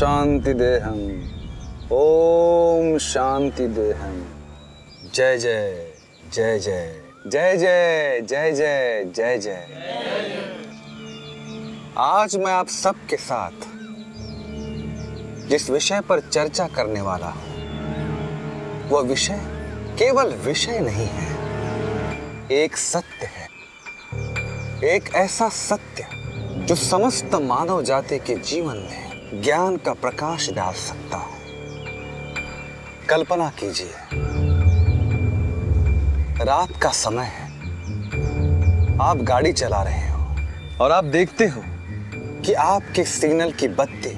शांति देहम, ओम शांति देहम। जय जय जय जय जय जय जय जय जय जय। आज मैं आप सबके साथ जिस विषय पर चर्चा करने वाला हूं, वह विषय केवल विषय नहीं है, एक सत्य है। एक ऐसा सत्य जो समस्त मानव जाति के जीवन में ज्ञान का प्रकाश डाल सकता है। कल्पना कीजिए, रात का समय है, आप गाड़ी चला रहे हो और आप देखते हो कि आपके सिग्नल की बत्ती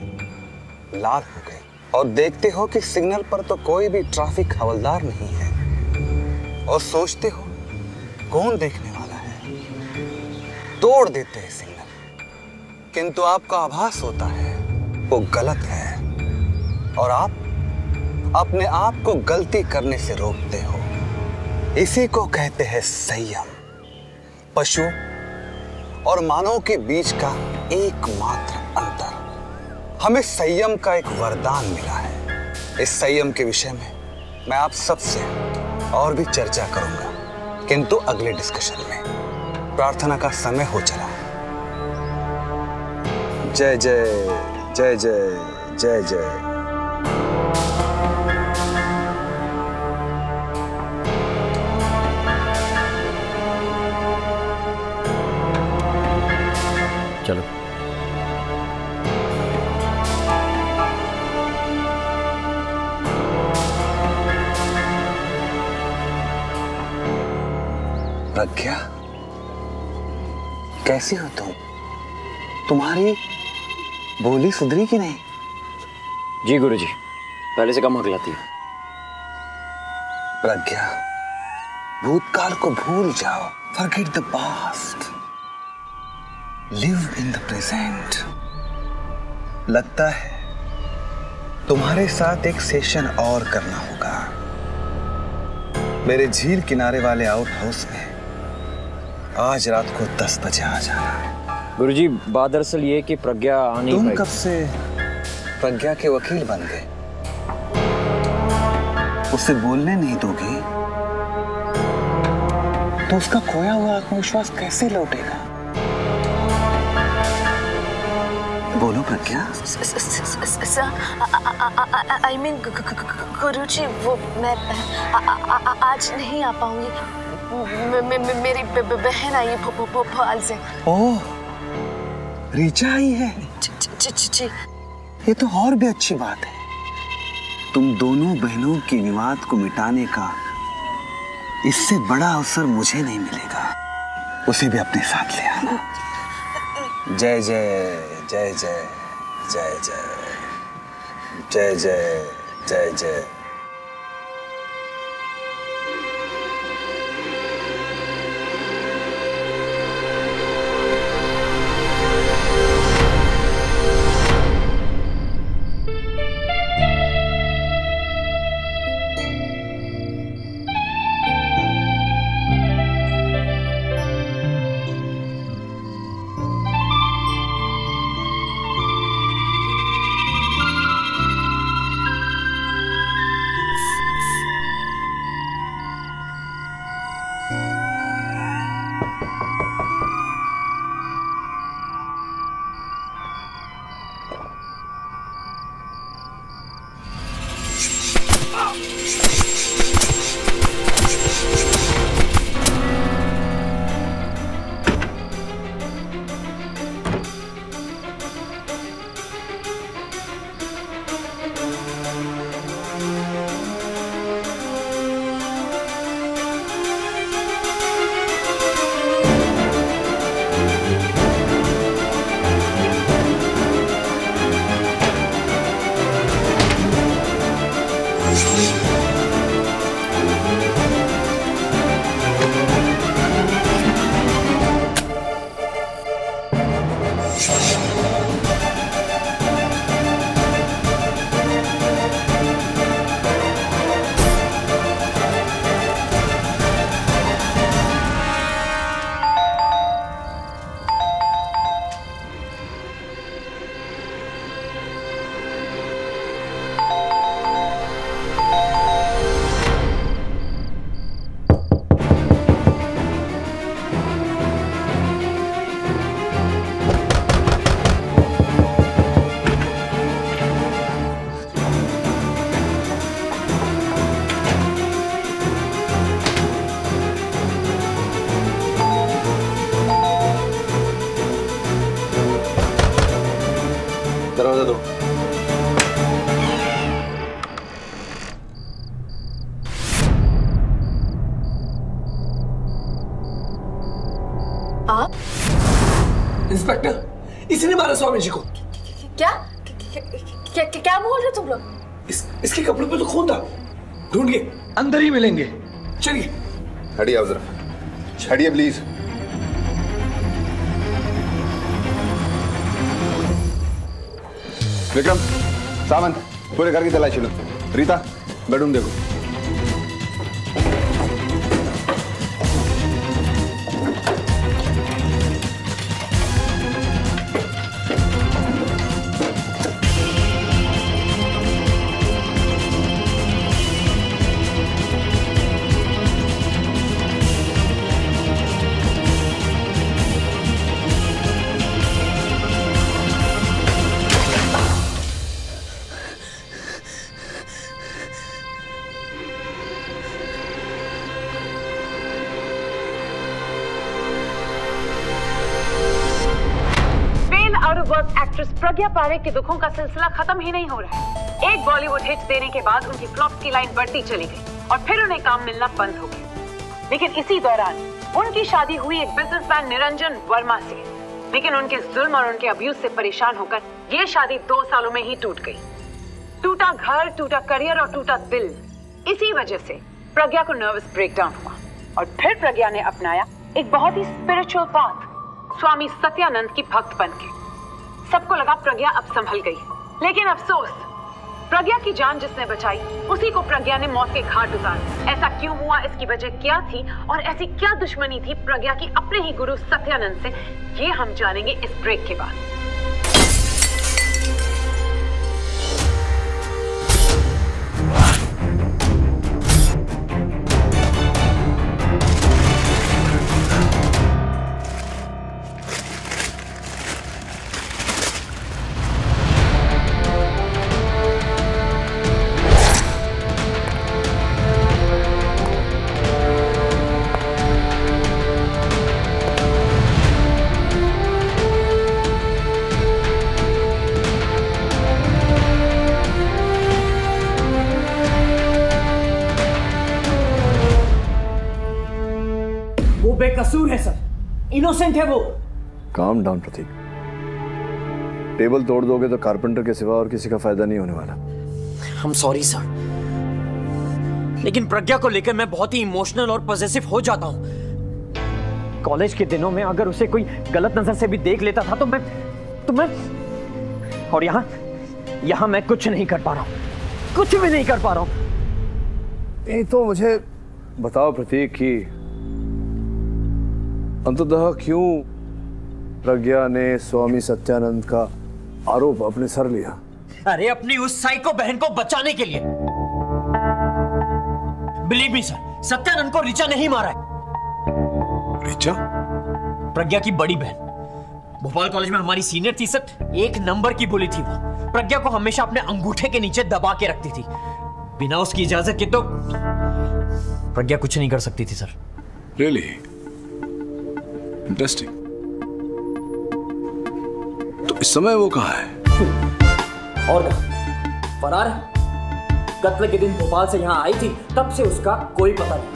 लाल हो गई और देखते हो कि सिग्नल पर तो कोई भी ट्रैफिक हवलदार नहीं है और सोचते हो कौन देखने वाला है, तोड़ देते हैं सिग्नल। किंतु आपका आभास होता है वो गलत है और आप अपने आप को गलती करने से रोकते हो। इसी को कहते हैं संयम। पशु और मानव के बीच का एकमात्र अंतर, हमें संयम का एक वरदान मिला है। इस संयम के विषय में मैं आप सबसे और भी चर्चा करूंगा, किंतु अगले डिस्कशन में। प्रार्थना का समय हो चला। जय जय जय जय जय जय। चलो। प्रज्ञा, कैसी हो तुम? तुम्हारी बोली सुधरी कि नहीं? जी गुरुजी, पहले से कम हकलाती है। प्रज्ञा, भूतकाल को भूल जाओ। Forget the past. Live in the present. लगता है तुम्हारे साथ एक सेशन और करना होगा। मेरे झील किनारे वाले आउट हाउस में आज रात को 10 बजे आ जाना। गुरुजी, बात दरअसल ये कि प्रज्ञा आनी। तुम कब से प्रज्ञा के वकील बन गए? उसे बोलने नहीं दोगी तो उसका खोया हुआ आत्मविश्वास कैसे लौटेगा? बोलो प्रज्ञा। आई मीन गुरुजी, वो मैं आज नहीं आ पाऊंगी। मेरी बहन आई भोपाल से। ओह, रीचा आई है? जी। ये तो और भी अच्छी बात है। तुम दोनों बहनों के विवाद को मिटाने का इससे बड़ा अवसर मुझे नहीं मिलेगा। उसे भी अपने साथ ले आना। जय जय जय जय जय जय जय जय जय जय। आप? इंस्पेक्टर, इसने मारा स्वामी जी को। क्या क्या क्या बोल रहे तुम लोग? इसके कपड़े पे तो खून था। ढूंढिए, अंदर ही मिलेंगे। चलिए। हटिए आप जरा, हटिए प्लीज। विक्रम, सावंत, पूरे घर की तलाशी लो। रीता, बेडरूम देखो। एक्ट्रेस प्रज्ञा पारेख के दुखों का सिलसिला खत्म ही नहीं हो रहा है। एक बॉलीवुड हिट देने के बाद उनकी फ्लॉप्स की लाइन बढ़ती चली गई और फिर उन्हें काम मिलना बंद हो गया। लेकिन इसी दौरान उनकी शादी हुई एक बिजनेसमैन निरंजन वर्मा से। लेकिन उनके जुल्म और उनके अब्यूज से परेशान होकर ये शादी 2 सालों में ही टूट गई। टूटा घर, टूटा करियर और टूटा दिल। इसी वजह से प्रज्ञा को नर्वस ब्रेकडाउन हुआ और फिर प्रज्ञा ने अपनाया एक बहुत ही स्पिरिचुअल पाथ, स्वामी सत्यानंद की भक्त बनके। सबको लगा प्रज्ञा अब संभल गई, लेकिन अफसोस, प्रज्ञा की जान जिसने बचाई उसी को प्रज्ञा ने मौत के घाट उतारा। ऐसा क्यों हुआ, इसकी वजह क्या थी और ऐसी क्या दुश्मनी थी प्रज्ञा की अपने ही गुरु सत्यानंद से, ये हम जानेंगे इस ब्रेक के बाद। बेकसूर है सर, इनोसेंट है वो। काम डाउन प्रतीक। टेबल तोड़ दोगे तो कारपेंटर के सिवा और किसी का फायदा नहीं होने वाला। I'm sorry सर, लेकिन प्रज्ञा को लेकर मैं बहुत ही इमोशनल और पॉजेसिव हो जाता हूँ। कॉलेज के दिनों में अगर उसे कोई गलत नजर से भी देख लेता था तो मैं और यहाँ मैं कुछ नहीं कर पा रहा हूँ, कुछ भी नहीं कर पा रहा हूँ। ये तो मुझे बताओ प्रतीक कि अंततः क्यों प्रज्ञा ने स्वामी सत्यानंद का आरोप अपने सर लिया? अरे अपनी उस साइको बहन को बचाने के लिए। बिलीव मी सर, सत्यानंद को ऋचा नहीं मारा है। ऋचा? प्रज्ञा की बड़ी बहन, भोपाल कॉलेज में हमारी सीनियर थी सर। 1 नंबर की बुली थी वो। प्रज्ञा को हमेशा अपने अंगूठे के नीचे दबा के रखती थी। बिना उसकी इजाजत के तो प्रज्ञा कुछ नहीं कर सकती थी सर। Really? Interesting. तो इस समय वो कहाँ है? और कहाँ? फरार है। कत्ल के दिन भोपाल से यहाँ आई थी, तब से उसका कोई पता नहीं।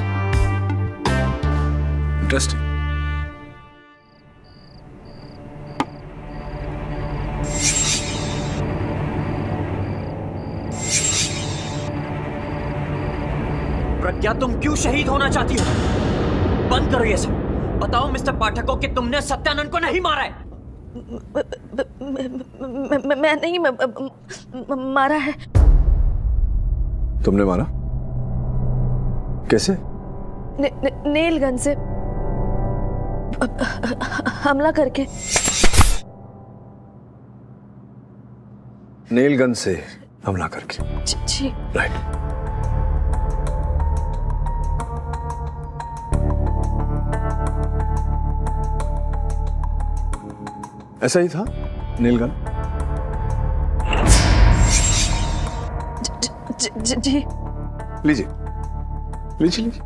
Interesting. प्रज्ञा, तुम क्यों शहीद होना चाहती हो? बंद करो ये सब। बताओ मिस्टर पाठक को कि तुमने सत्यानंद को नहीं मारा है। मैं नहीं मारा है। तुमने मारा? कैसे? नेल गन से हमला करके। नेल गन से हमला करके? जी। राइट। ऐसा ही था नेल गन? जी। लीजिए लीजिए लीजिए।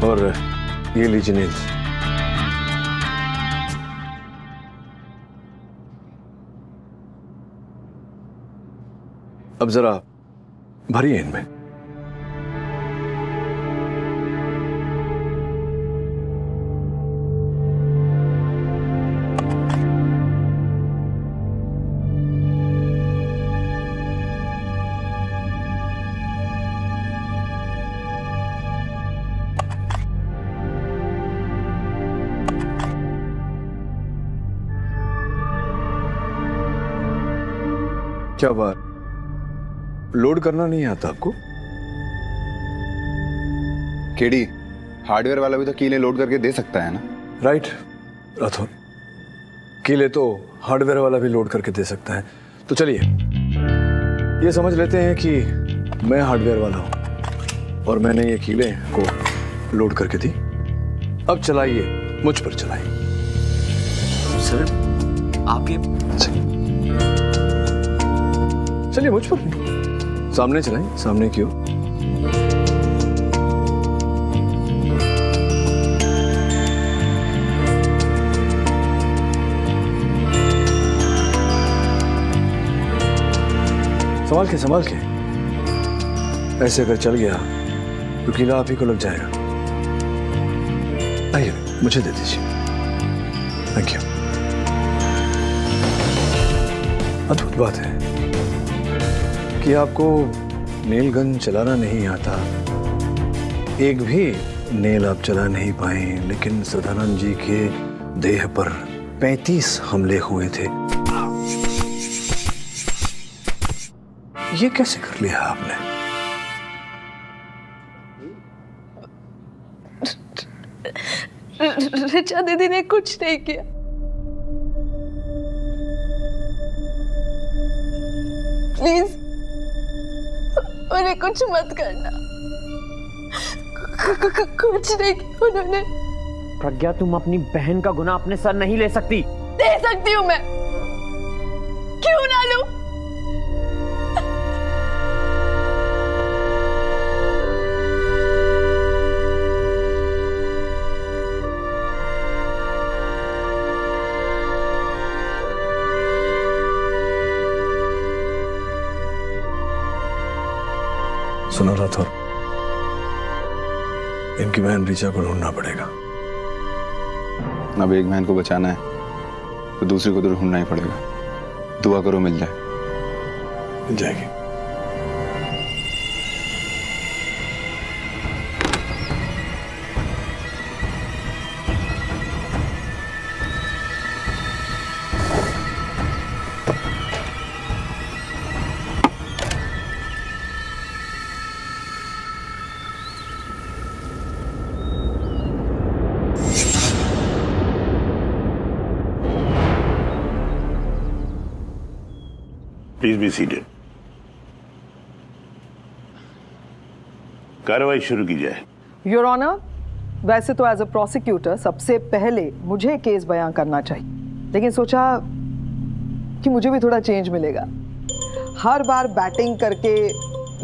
और ये लीजिए नील्स। अब जरा भरिए इनमें। क्या बात, लोड करना नहीं आता आपको? केडी, हार्डवेयर वाला भी तो कीलें लोड करके दे सकता है ना? राइट राठौर, कीले तो हार्डवेयर वाला भी लोड करके दे सकता है। तो चलिए ये समझ लेते हैं कि मैं हार्डवेयर वाला हूं और मैंने ये कीले को लोड करके दी। अब चलाइए, मुझ पर चलाइए। सर आपके चलिए मुझ पर, सामने चलाएं, सामने की ओर। संभाल के ऐसे अगर चल गया तो कीला आप ही को लग जाएगा। आइए मुझे दे दीजिए। Thank you. अद्भुत बात है कि आपको नेल गन चलाना नहीं आता, एक भी नेल आप चला नहीं पाए, लेकिन सदानंद जी के देह पर 35 हमले हुए थे। ये कैसे कर लिया आपने? ऋचा दीदी ने कुछ नहीं किया। प्लीज उन्हें कुछ मत करना। कुछ नहीं किया उन्होंने। प्रज्ञा, तुम अपनी बहन का गुनाह अपने सर नहीं ले सकती। दे सकती हूँ मैं, क्यों ना लूं? सुनो राठौर, इनकी बहन ऋचा को ढूंढना पड़ेगा। अब एक बहन को बचाना है तो दूसरी को तो ढूंढना ही पड़ेगा। दुआ करो मिल जाए। मिल जाएगी। Please be seated. कार्रवाई शुरू की जाए। योर ऑनर, वैसे तो एज अ प्रोसिक्यूटर सबसे पहले मुझे केस बयां करना चाहिए, लेकिन सोचा कि मुझे भी थोड़ा चेंज मिलेगा। हर बार बैटिंग करके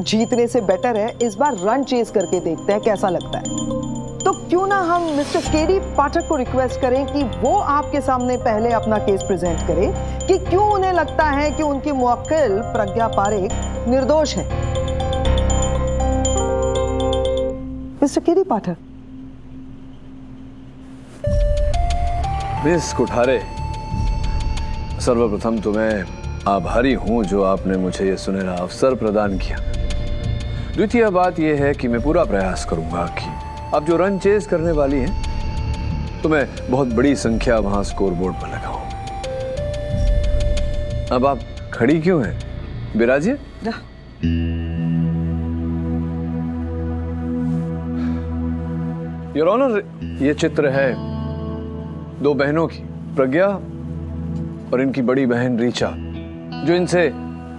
जीतने से बेटर है इस बार रन चेस करके देखते हैं कैसा लगता है। तो क्यों ना हम मिस्टर केडी पाठक को रिक्वेस्ट करें कि वो आपके सामने पहले अपना केस प्रेजेंट करें कि क्यों उन्हें लगता है कि उनकी मुवक्किल प्रज्ञा पारेख निर्दोष है। मिस्टर केडी पाठक। मिस कुठारे, सर्वप्रथम तो मैं आभारी हूं जो आपने मुझे यह सुनहरा अवसर प्रदान किया। द्वितीय बात यह है कि मैं पूरा प्रयास करूंगा कि आप जो रन चेस करने वाली हैं तो मैं बहुत बड़ी संख्या वहां स्कोर बोर्ड पर लगाऊं। अब आप खड़ी क्यों हैं? बिराजिए। योर ऑनर, ये चित्र है दो बहनों की, प्रज्ञा और इनकी बड़ी बहन ऋचा, जो इनसे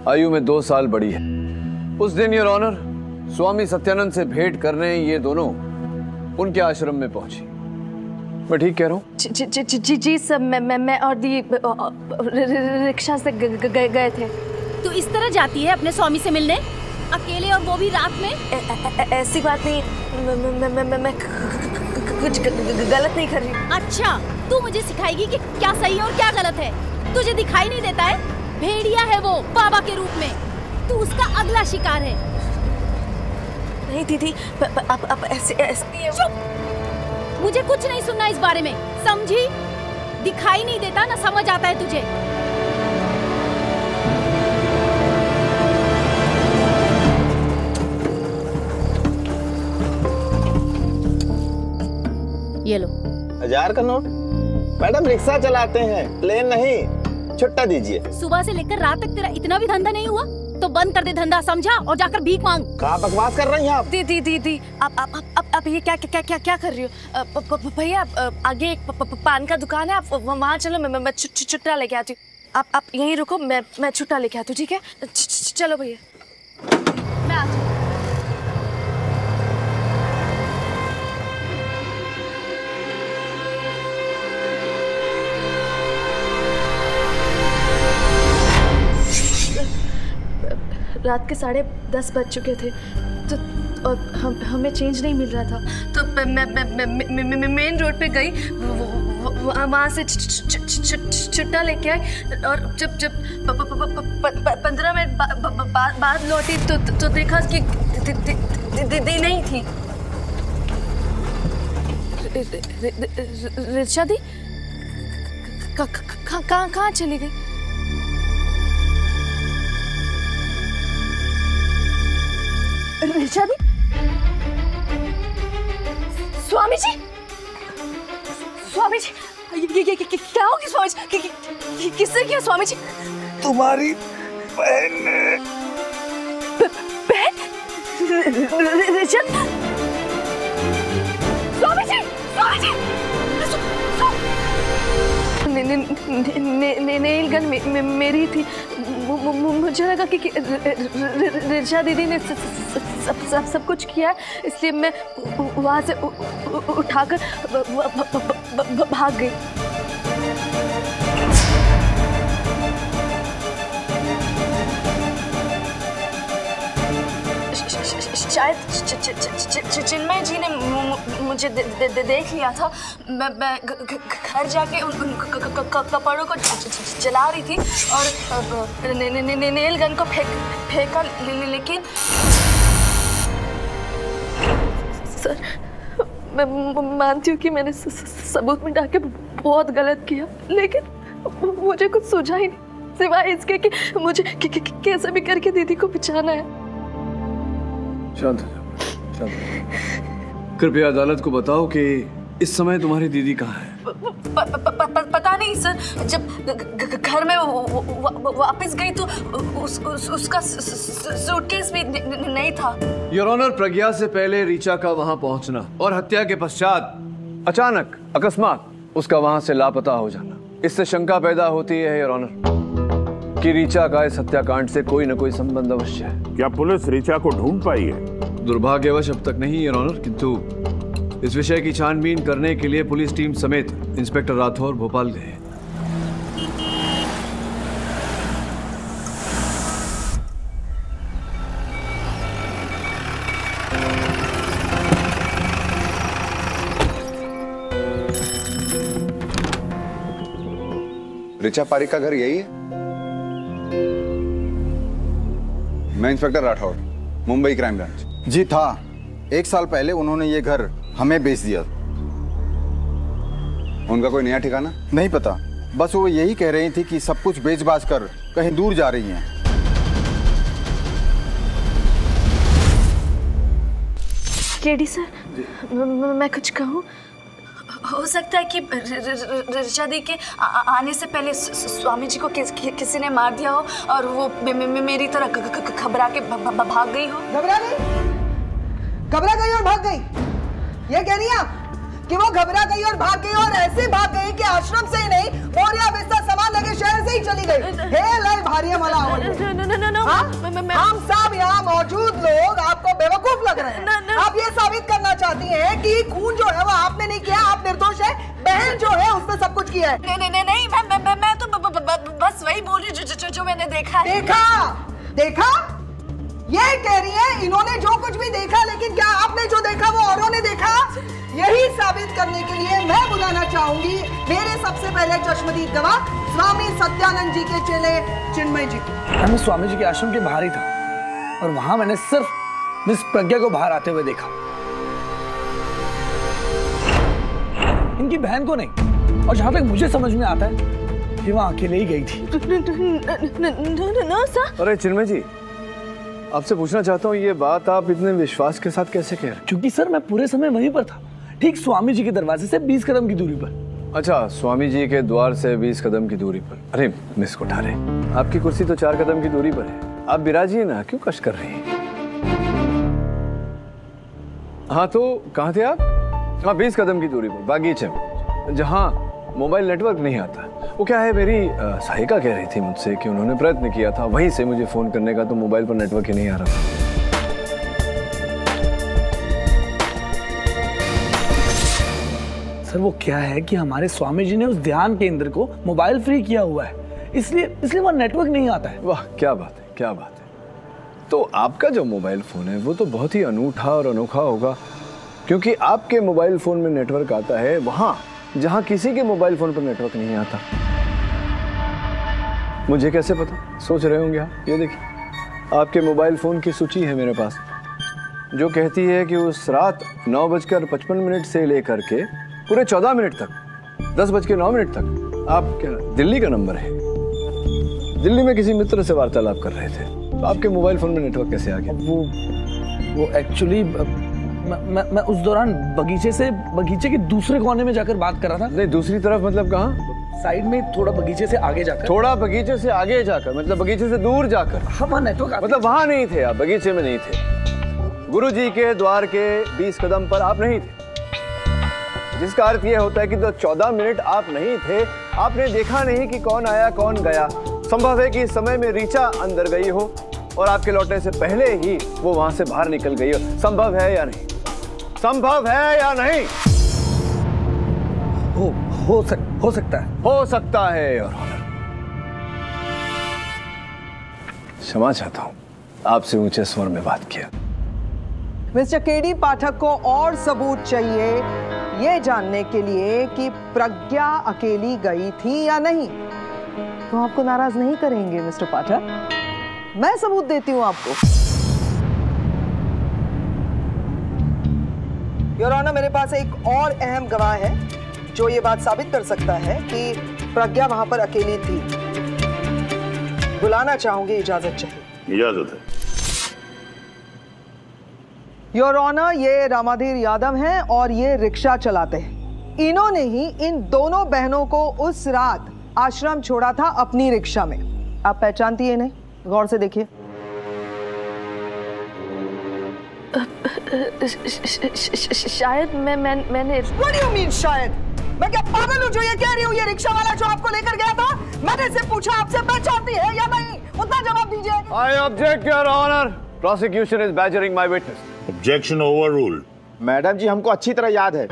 आयु में 2 साल बड़ी है। उस दिन योर ऑनर स्वामी सत्यानंद से भेंट करने ये दोनों उनके आश्रम में पहुंची। मैं ठीक कह रहा हूँ? जी सर, मैं और दी रिक्शा से गए थे। तो इस तरह जाती है अपने स्वामी से मिलने? अकेले और वो भी रात में? ऐसी बात नहीं, मैं कुछ गलत नहीं कर रही। अच्छा, तू मुझे सिखाएगी कि क्या सही और क्या गलत है? तुझे दिखाई नहीं देता है? भेड़िया है वो बाबा के रूप में, तू उसका अगला शिकार है। नहीं दीदी, अब ऐसे नहीं है। चुप! मुझे कुछ नहीं सुनना इस बारे में, समझी? दिखाई नहीं देता ना, समझ आता है तुझे? ये लो। 1000 का नोट? मैडम रिक्शा चलाते हैं, प्लेन नहीं। छुट्टा दीजिए। सुबह से लेकर रात तक तेरा इतना भी धंधा नहीं हुआ? तो बंद कर दे धंधा, समझा? और जाकर भीख मांग। क्या बकवास कर रही हैं आप? दीदी आप ये क्या कर रही हो? भैया आगे एक पान का दुकान है, आप वहाँ चलो, मैं छुट्टा लेके आती हूँ। आप यहीं रुको, मैं छुट्टा लेके आती हूँ, ठीक है? चलो भैया। मैं आती हूँ। रात के 10:30 बज चुके थे, तो और हमें चेंज नहीं मिल रहा था, तो मैं मेन रोड पे गई, वहाँ से छुट्टा लेके आई, और जब 15 मिनट बाद लौटी तो देखा कि दी नहीं थी। रिचा दी कहाँ चली गई? रिचा दी? स्वामी जी, ये क्या होगी स्वामी जी? किसने किया स्वामी जी? तुम्हारी बहन ने। बहन? रिचा? स्वामी जी, नेल गन मेरी थी, मुझे लगा कि रिचा दीदी ने सब कुछ किया, इसलिए मैं वहाँ से उठाकर भाग गई। शायद चिन्मय जी ने मुझे देख लिया था। मैं घर जाके उन कपड़ों को जला रही थी और नेल गन को फेंका, लेकिन सर मैं मानती हूँ कि मैंने सबूत मिटा के बहुत गलत किया, लेकिन मुझे कुछ सूझा ही नहीं सिवाय इसके कि मुझे कैसे भी करके दीदी को बचाना है। शांत कृपया अदालत को बताओ कि इस समय तुम्हारी दीदी कहाँ है? पता नहीं सर, जब घर में वापस गई तो उसका सूटकेस भी नहीं था। योर ऑनर, प्रज्ञा से पहले रीचा का वहां पहुंचना और हत्या के पश्चात अचानक अकस्मात उसका वहां से लापता हो जाना, इससे शंका पैदा होती है योर ऑनर कि रीचा का इस हत्याकांड से कोई न कोई संबंध अवश्य है। क्या पुलिस रीचा को ढूंढ पाई है? दुर्भाग्यवश अब तक नहीं योर ऑनर, किंतु इस विषय की छानबीन करने के लिए पुलिस टीम समेत इंस्पेक्टर राठौर भोपाल गए। ऋचा पारिक का घर यही है? मैं inspector Rathore, Mumbai crime branch. जी था। 1 साल पहले उन्होंने ये घर हमें बेच दिया। उनका कोई नया ठिकाना? नहीं पता, बस वो यही कह रही थी कि सब कुछ बेच बाच कर कहीं दूर जा रही हैं। केडी सर, मैं कुछ कहूँ? हो सकता है कि ऋचा दी के आने से पहले स्वामी जी को किसी ने मार दिया हो और वो मेरी तरह घबरा के भाग गई हो। घबरा गई और भाग गई? ये कह रही हैं आप कि वो घबरा गई और भाग गई, और ऐसे भाग गई कि आश्रम से ही नहीं, मोरिया बिस्तर सामान लगे शहर से ही चली गई। हे लाई भारी मला, हम सब यहाँ मौजूद लोग आपको बेवकूफ लग रहे हैं। आप ये साबित करना चाहती हैं कि खून जो है वो आपने नहीं किया, आप निर्दोष है, बहन जो है उसने सब कुछ किया है। नहीं, मैं तो बस वही बोल रही जो मैंने देखा है। देखा? ये कह रही है इन्होंने जो कुछ भी देखा, लेकिन क्या आपने जो देखा वो औरों ने देखा? यही साबित करने के लिए मैं बुलाना चाहूंगी मेरे सबसे पहले चश्मदीद गवाह स्वामी सत्यानंद जी के चेले चिन्मय जी को। मैं स्वामी जी के आश्रम के बाहर ही था और वहां मैंने सिर्फ मिस प्रज्ञा को बाहर आते हुए देखा, इनकी बहन को नहीं। और जहां तक मुझे समझ में आता है कि वहां अकेले ही गई थी। अरे चिन्मय जी, आपसे पूछना चाहता हूँ, ये बात आप इतने विश्वास के साथ कैसे कह रहे हैं? क्योंकि सर मैं पूरे समय वहीं पर था, ठीक स्वामी जी के दरवाजे से 20 कदम की दूरी पर। अच्छा, स्वामी जी के द्वार से 20 कदम की दूरी पर। अरे मिस कोठारे, आपकी कुर्सी तो 4 कदम की दूरी पर है, आप विराजिए ना, क्यों कष्ट कर रही हैं? हाँ तो कहाँ थे आप? हाँ 20 कदम की दूरी पर बागीचे में, जहाँ मोबाइल नेटवर्क नहीं आता। वो क्या है, मेरी सहायिका कह रही थी मुझसे कि उन्होंने प्रयत्न किया था वहीं से मुझे फोन करने का, तो मोबाइल पर नेटवर्क ही नहीं आ रहा था। सर वो क्या है कि हमारे स्वामी जी ने उस ध्यान केंद्र को मोबाइल फ्री किया हुआ है, इसलिए वहाँ नेटवर्क नहीं आता है। वाह क्या बात है, क्या बात है। तो आपका जो मोबाइल फोन है वो तो बहुत ही अनूठा और अनोखा होगा, क्योंकि आपके मोबाइल फोन में नेटवर्क आता है वहां जहां किसी के मोबाइल फोन पर नेटवर्क नहीं आता। मुझे कैसे पता? सोच रहे होंगे आप। ये देखिए, आपके मोबाइल फोन की सूची है मेरे पास, जो कहती है कि उस रात 9:55 से लेकर के पूरे 14 मिनट तक, 10:09 तक आप क्या दिल्ली का नंबर है, दिल्ली में किसी मित्र से वार्तालाप कर रहे थे, तो आपके मोबाइल फोन में नेटवर्क कैसे आ गया? वो एक्चुअली मैं उस दौरान बगीचे के दूसरे कोने में जाकर बात कर रहा था। नहीं, दूसरी तरफ मतलब कहाँ? साइड में, थोड़ा बगीचे से आगे जाकर। थोड़ा बगीचे से आगे जाकर मतलब बगीचे से दूर जाकर? हाँ वहाँ नेटवर्क, मतलब वहां नहीं थे आप, बगीचे में नहीं थे, गुरुजी के द्वार के 20 कदम पर आप नहीं थे, जिसका अर्थ यह होता है कि तो 14 मिनट आप नहीं थे, आपने देखा नहीं कि कौन आया कौन गया। संभव है कि इस समय में रीचा अंदर गई हो और आपके लौटने से पहले ही वो वहां से बाहर निकल गई हो। संभव है या नहीं? संभव है या नहीं? हो सकता है। हो सकता है। और क्षमा चाहता हूं, आपसे ऊंचे स्वर में बात किया। मिस्टर केडी पाठक को और सबूत चाहिए ये जानने के लिए कि प्रज्ञा अकेली गई थी या नहीं, तो आपको नाराज नहीं करेंगे मिस्टर पाठक? मैं सबूत देती हूं आपको। योर ऑनर, मेरे पास एक और अहम गवाह है जो ये बात साबित कर सकता है कि प्रज्ञा वहां पर अकेली थी। बुलाना चाहूंगी, इजाजत चाहिए। इजाजत है। योर ऑनर, ये रामाधीर यादव हैं और ये रिक्शा चलाते हैं। इन्होंने ही इन दोनों बहनों को उस रात आश्रम छोड़ा था अपनी रिक्शा में। आप पहचानती है इन्हें? गौर से देखिए। शायद मैंने What do you mean शायद? मैं क्या पागल हूँ जो ये कह रही हूँ? ये रिक्शा वाला जो आपको लेकर गया था, मैंने से पूछा आपसे पहचानती है या नहीं, उतना जवाब दीजिए। I object, Your Honor. Prosecution is badgering my witness. Objection overruled. Madam ji, हमको अच्छी तरह याद है,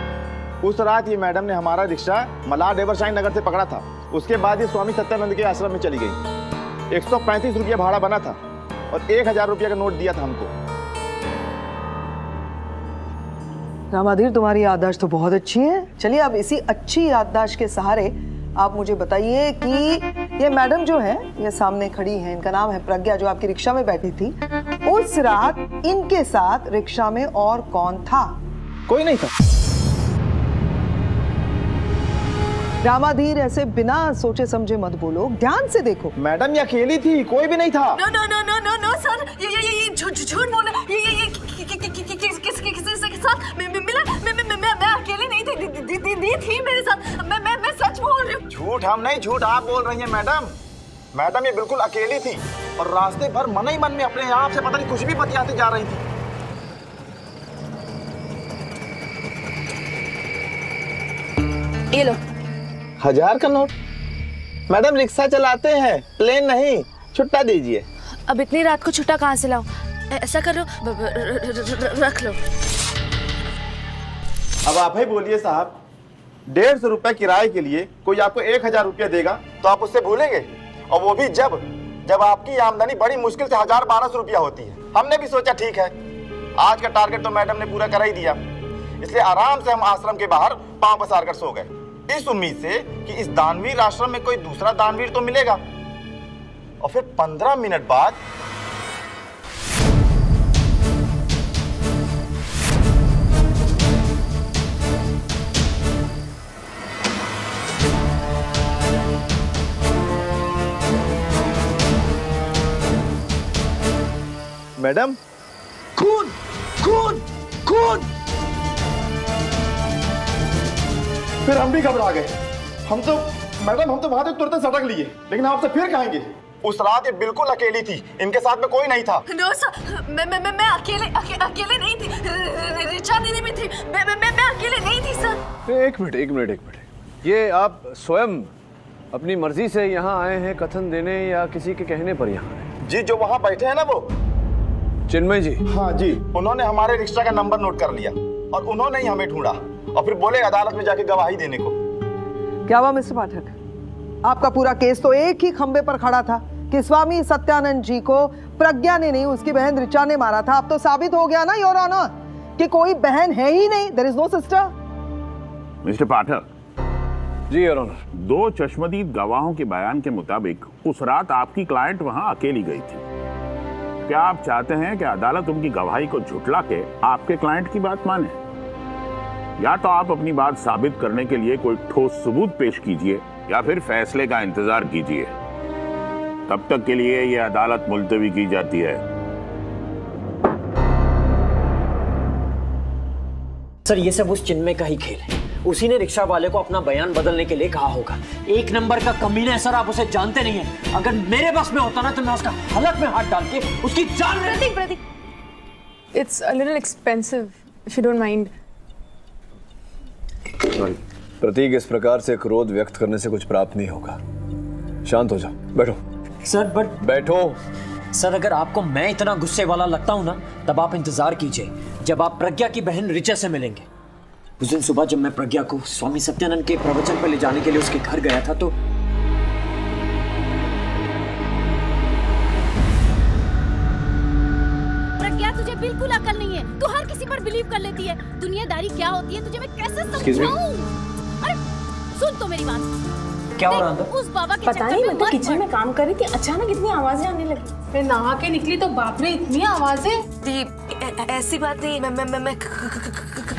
उस रात ये मैडम ने हमारा रिक्शा मलार डेवरशाइन नगर से पकड़ा था। उसके बाद ये स्वामी सत्यानंद के आश्रम में चली गई। 135 रुपया भाड़ा बना था और 1000 रुपया का नोट दिया था हमको। रामाधीर, तुम्हारी याददाश्त तो बहुत अच्छी है। चलिए अब इसी अच्छी याददाश्त के सहारे आप मुझे बताइए कि ये मैडम जो है, ये सामने खड़ी है, इनका नाम है प्रज्ञा, जो आपकी रिक्शा में बैठी थी, उस रात इनके साथ रिक्शा में और कौन था? कोई नहीं था। रामाधीर, ऐसे बिना सोचे समझे मत बोलो, ध्यान से देखो। मैडम ये अकेली थी, कोई भी नहीं था। नो सर, ये झूठ बोल रहे। ये किसके साथ मिला? मैं अकेले नहीं थी, दीदी थी मेरे साथ। मैं सच बोल रही हूँ। झूठ हम नहीं, झूठ आप बोल रही हैं मैडम। मैडम ये बिल्कुल अकेली थी और रास्ते भर मन ही मन में अपने आप से पता नहीं कुछ भी बतियाते जा रही थी। ये लो 1000 का नोट। मैडम रिक्शा चलाते हैं, प्लेन नहीं, छुट्टा दीजिए। अब इतनी रात को छुट्टा कहाँ से लाऊं? ऐसा करो, रख लो। अब आप ही बोलिए साहब, 150 रुपए किराए के लिए कोई आपको 1000 रुपया देगा तो आप उससे भूलेंगे? और वो भी जब आपकी आमदनी बड़ी मुश्किल से 1000-1200 रुपया होती है। हमने भी सोचा ठीक है, आज का टारगेट तो मैडम ने पूरा करा ही दिया, इसलिए आराम से हम आश्रम के बाहर पांव पसार कर सो गए, इस उम्मीद से कि इस दानवीर आश्रम में कोई दूसरा दानवीर तो मिलेगा। और फिर 15 मिनट बाद मैडम, खून खून खून। फिर हम भी घबरा गए। हम तो वहां तक तुरंत सड़क लिए, लेकिन आपसे फिर कहेंगे। उस रात ये बिल्कुल अकेली थी, इनके साथ में कोई नहीं था। नो सर, मैं अकेले नहीं थी, रिचा दीदी भी थी, मैं अकेले नहीं थी सर। एक मिनट। ये आप स्वयं अपनी मर्जी से यहाँ आए हैं कथन देने या किसी के कहने पर यहाँ आए? जी, जो वहाँ बैठे हैं ना वो चिन्मय जी। हाँ जी, उन्होंने हमारे रिक्शा का नंबर नोट कर लिया और उन्होंने ही हमें ढूंढा और फिर बोले अदालत में जाके गवाही देने को। क्या हुआ मिस्टर पाठक, आपका पूरा केस तो एक ही खंबे पर खड़ा था कि स्वामी सत्यानंद जी को प्रज्ञा ने नहीं, उसकी बहन ऋचा ने मारा था। अब तो साबित हो गया ना योर ऑनर कि कोई बहन है ही नहीं, there is no sister. Mister Pathak. जी योर ऑनर। 2 चश्मदीद गवाहों के बयान के मुताबिक उस रात आपकी क्लाइंट वहां अकेली गई थी। क्या आप चाहते हैं कि अदालत उनकी गवाही को झुठला के आपके क्लाइंट की बात माने? या तो आप अपनी बात साबित करने के लिए कोई ठोस सबूत पेश कीजिए या फिर फैसले का इंतजार कीजिए। तब तक के लिए यह अदालत मुलतवी की जाती है। सर, ये सब उस चिन्मय का ही खेल है। उसी ने रिक्शा वाले को अपना बयान बदलने के लिए कहा होगा। 1 नंबर का कमीना है सर, आप उसे जानते नहीं हैं। अगर मेरे बस में होता ना तो मैं उसका हलक में हाथ डाल के उसकी जान। प्रतीक, it's a little expensive if you don't mind. प्रतीक, इस प्रकार से क्रोध व्यक्त करने से कुछ प्राप्त नहीं होगा। शांत हो जाओ, बैठो। सर बट बैठो। सर, अगर आपको मैं इतना गुस्से वाला लगता हूं ना, तब आप इंतजार कीजिए जब आप प्रज्ञा की बहन ऋचा से मिलेंगे। उस दिन सुबह जब मैं प्रज्ञा को स्वामी सत्यानंद के प्रवचन पर ले जाने के लिए उसके घर गया था तो प्रज्ञा, तुझे बिल्कुल अकल नहीं है। तू हर किसी पर बिलीव कर लेती है। दुनियादारी क्या होती है तुझे मैं कैसे समझाऊं? अरे सुन तो मेरी बात। क्या हो रहा है? उस बाबा के पता नहीं, मैं तो किचन में काम कर रही थी, अचानक इतनी आवाजें आने लगी। मैं नहा के निकली तो बाप रे इतनी आवाजें। ऐसी बात नहीं, मैं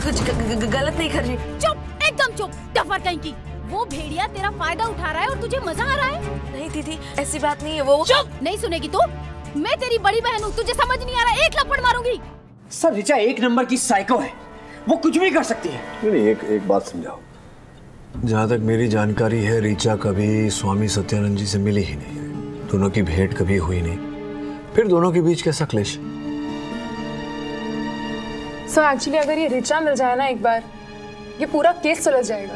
कुछ गलत नहीं कर रही। चुप, एकदम चुप, टफर कहीं की। वो भेड़िया तेरा फायदा उठा रहा है और तुझे मजा आ रहा है। नहीं दीदी, ऐसी बात नहीं है। वो चुप, नहीं सुनेगी तू। मैं तेरी बड़ी बहन हूँ, तुझे समझ नहीं आ रहा? एक लपड़ मारूंगी। सर, ऋचा 1 नंबर की साइको है, वो कुछ भी कर सकती है। नहीं, एक बात समझाओ। जहाँ तक मेरी जानकारी है, ऋचा कभी स्वामी सत्यानंद जी से मिली ही नहीं, दोनों की भेंट कभी हुई नहीं। फिर दोनों के बीच कैसा क्लेश? सो एक्चुअली अगर ये ऋचा मिल जाए ना एक बार, ये पूरा केस सुलझ जाएगा।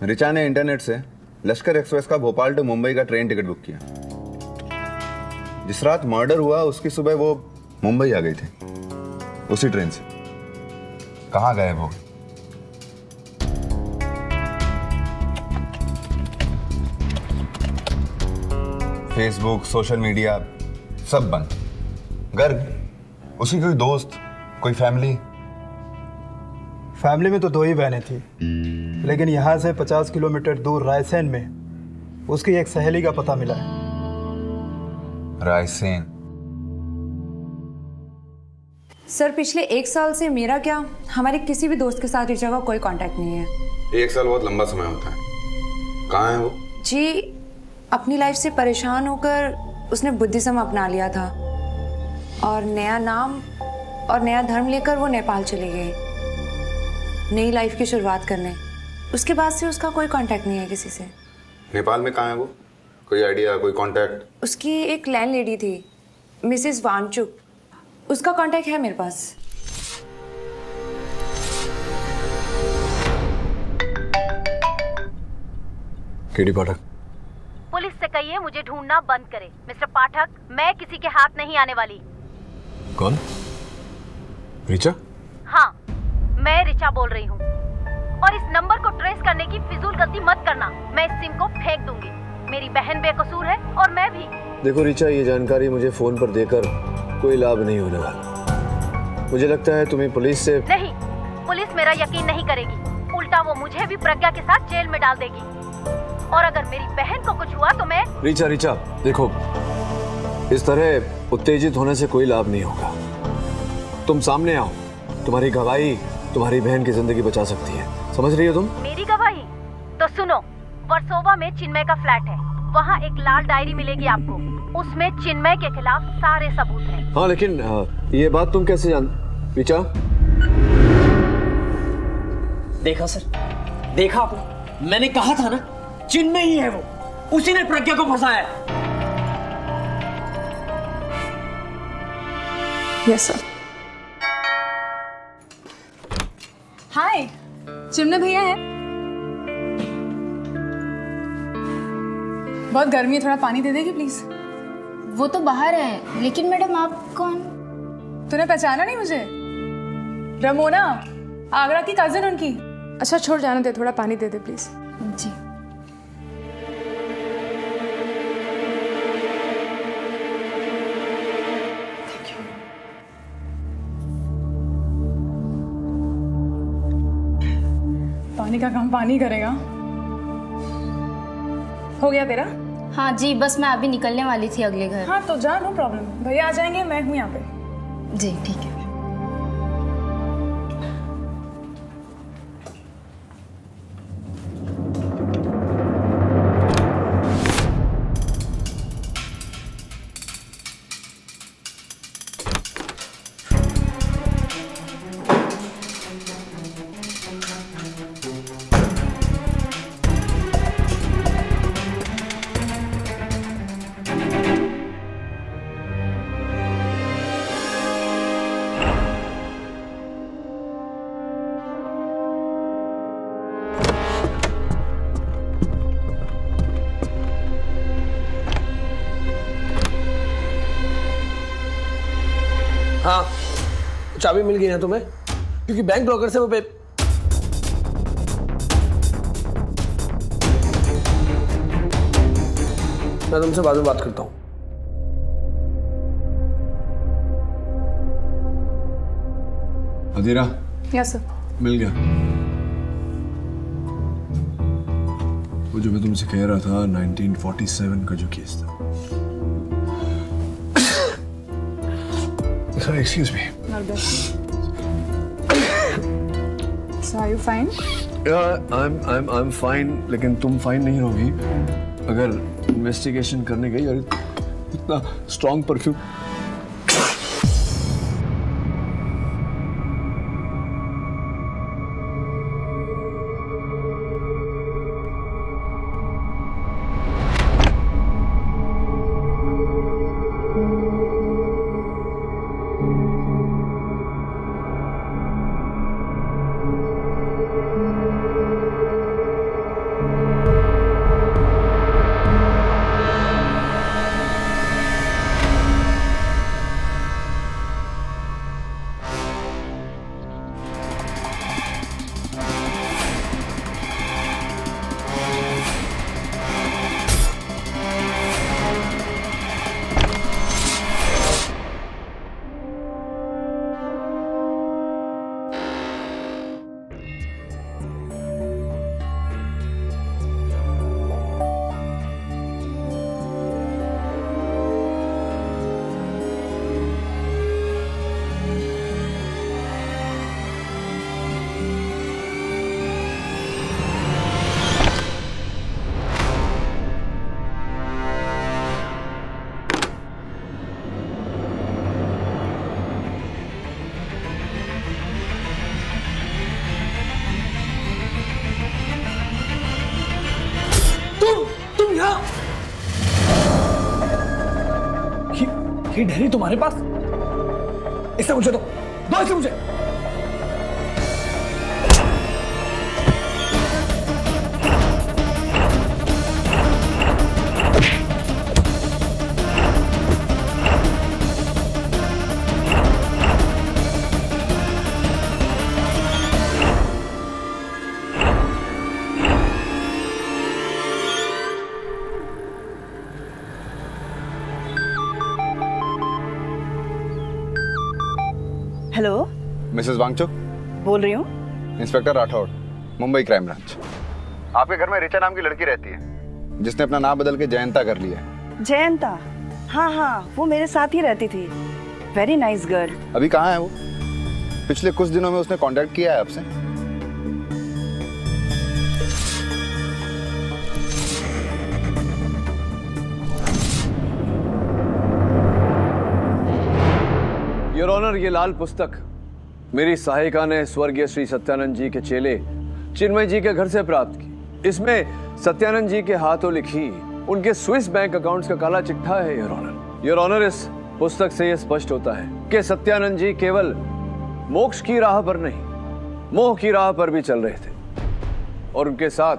ऋचा ने इंटरनेट से लश्कर एक्सप्रेस का भोपाल टू मुंबई का ट्रेन टिकट बुक किया। जिस रात मर्डर हुआ उसकी सुबह वो मुंबई आ गई थी उसी ट्रेन से। कहाँ गए वो? फेसबुक, सोशल मीडिया सब बंद। घर उसी कोई दोस्त, कोई फैमिली? फैमिली में तो 2 ही बहनें थी, लेकिन यहाँ से 50 किलोमीटर दूर रायसेन में उसकी एक सहेली का पता मिला है। रायसेन? सर, पिछले 1 साल से मेरा क्या, हमारे किसी भी दोस्त के साथ ऋचा का कोई कांटेक्ट नहीं है। 1 साल बहुत लंबा समय होता है। कहाँ है वो? जी, अपनी लाइफ से परेशान होकर उसने बुद्धिज्म अपना लिया था और नया नाम और नया धर्म लेकर वो नेपाल चली गई नई लाइफ की शुरुआत करने। उसके बाद से उसका कोई कांटेक्ट नहीं है किसी से। नेपाल में कहाँ है वो? कोई आइडिया, कोई कांटेक्ट? उसकी एक लैंड लेडी थी, मिसेस वांगचुक, उसका कांटेक्ट है मेरे पास। केडी पाठक, कहिए मुझे ढूंढना बंद करे। मिस्टर पाठक, मैं किसी के हाथ नहीं आने वाली। कौन? ऋचा? हाँ, मैं ऋचा बोल रही हूँ। और इस नंबर को ट्रेस करने की फिजूल गलती मत करना। मैं इस सिम को फेंक दूंगी। मेरी बहन बेकसूर है और मैं भी। देखो ऋचा, ये जानकारी मुझे फोन पर देकर कोई लाभ नहीं होने वाला। मुझे लगता है तुम्हें पुलिस से... नहीं, पुलिस मेरा यकीन नहीं करेगी। उल्टा वो मुझे भी प्रज्ञा के साथ जेल में डाल देगी। और अगर मेरी बहन को कुछ हुआ तो मैं... ऋचा, देखो, इस तरह उत्तेजित होने से कोई लाभ नहीं होगा। तुम सामने आओ। तुम्हारी गवाही तुम्हारी बहन की जिंदगी बचा सकती है। समझ रही हो तुम? मेरी गवाही? तो सुनो, वर्सोवा में चिन्मय का फ्लैट है। वहाँ एक लाल डायरी मिलेगी आपको। उसमें चिन्मय के खिलाफ सारे सबूत हैं। हाँ, लेकिन ये बात तुम कैसे जान... ऋचा, देखा सर, देखा आपने? मैंने कहा था ना, चिन्मय ही है वो। उसी ने प्रज्ञा को फंसाया है। Yes sir. हाय, चिन्मय भैया है? बहुत गर्मी है, थोड़ा पानी दे देगी प्लीज? वो तो बाहर है, लेकिन मैडम आप कौन? तूने पहचाना नहीं मुझे? रमोना, आगरा की कजिन उनकी। अच्छा छोड़, जाने दे, थोड़ा पानी दे दे प्लीज। जी। पानी का काम पानी करेगा। हो गया तेरा? हाँ जी, बस मैं अभी निकलने वाली थी अगले घर। हाँ तो जा, नो प्रॉब्लम। भैया आ जाएंगे, मैं हूँ यहाँ पे। जी ठीक है। हाँ, चाबी मिल गई ना तुम्हें? क्योंकि बैंक लॉकर से वो मैं तुमसे बाद में बात करता हूँ। अधीरा? Yes sir. मिल गया। वो जो मैं तुमसे कह रहा था, 1947 का जो केस था। Excuse me. So are you fine? Yeah, I'm fine. लेकिन तुम फाइन नहीं रहोगी अगर इन्वेस्टिगेशन करने गई और इतना स्ट्रॉन्ग परफ्यूम। ये डायरी तुम्हारे पास? इसे मुझे दो इसे मुझे। हेलो, मिसेस वांगचुक बोल रही हूँ। Inspector Rathore, Mumbai crime branch. आपके घर में रिचा नाम की लड़की रहती है जिसने अपना नाम बदल के जयंता कर लिया है। जयंता? हाँ हाँ, वो मेरे साथ ही रहती थी। Very nice girl. अभी कहाँ है वो? पिछले कुछ दिनों में उसने कांटेक्ट किया है आपसे? योर ऑनर, ये लाल पुस्तक मेरी सहायिका ने स्वर्गीय श्री सत्यानंद जी के चेले चिन्मय जी के घर से प्राप्त की। इसमें सत्यानंद जी के हाथों लिखी उनके स्विस बैंक अकाउंट्स का काला चिट्ठा है योर ऑनर। योर ऑनर, इस पुस्तक से यह स्पष्ट होता है कि सत्यानंद जी केवल मोक्ष की राह पर नहीं, मोह की राह पर भी चल रहे थे और उनके साथ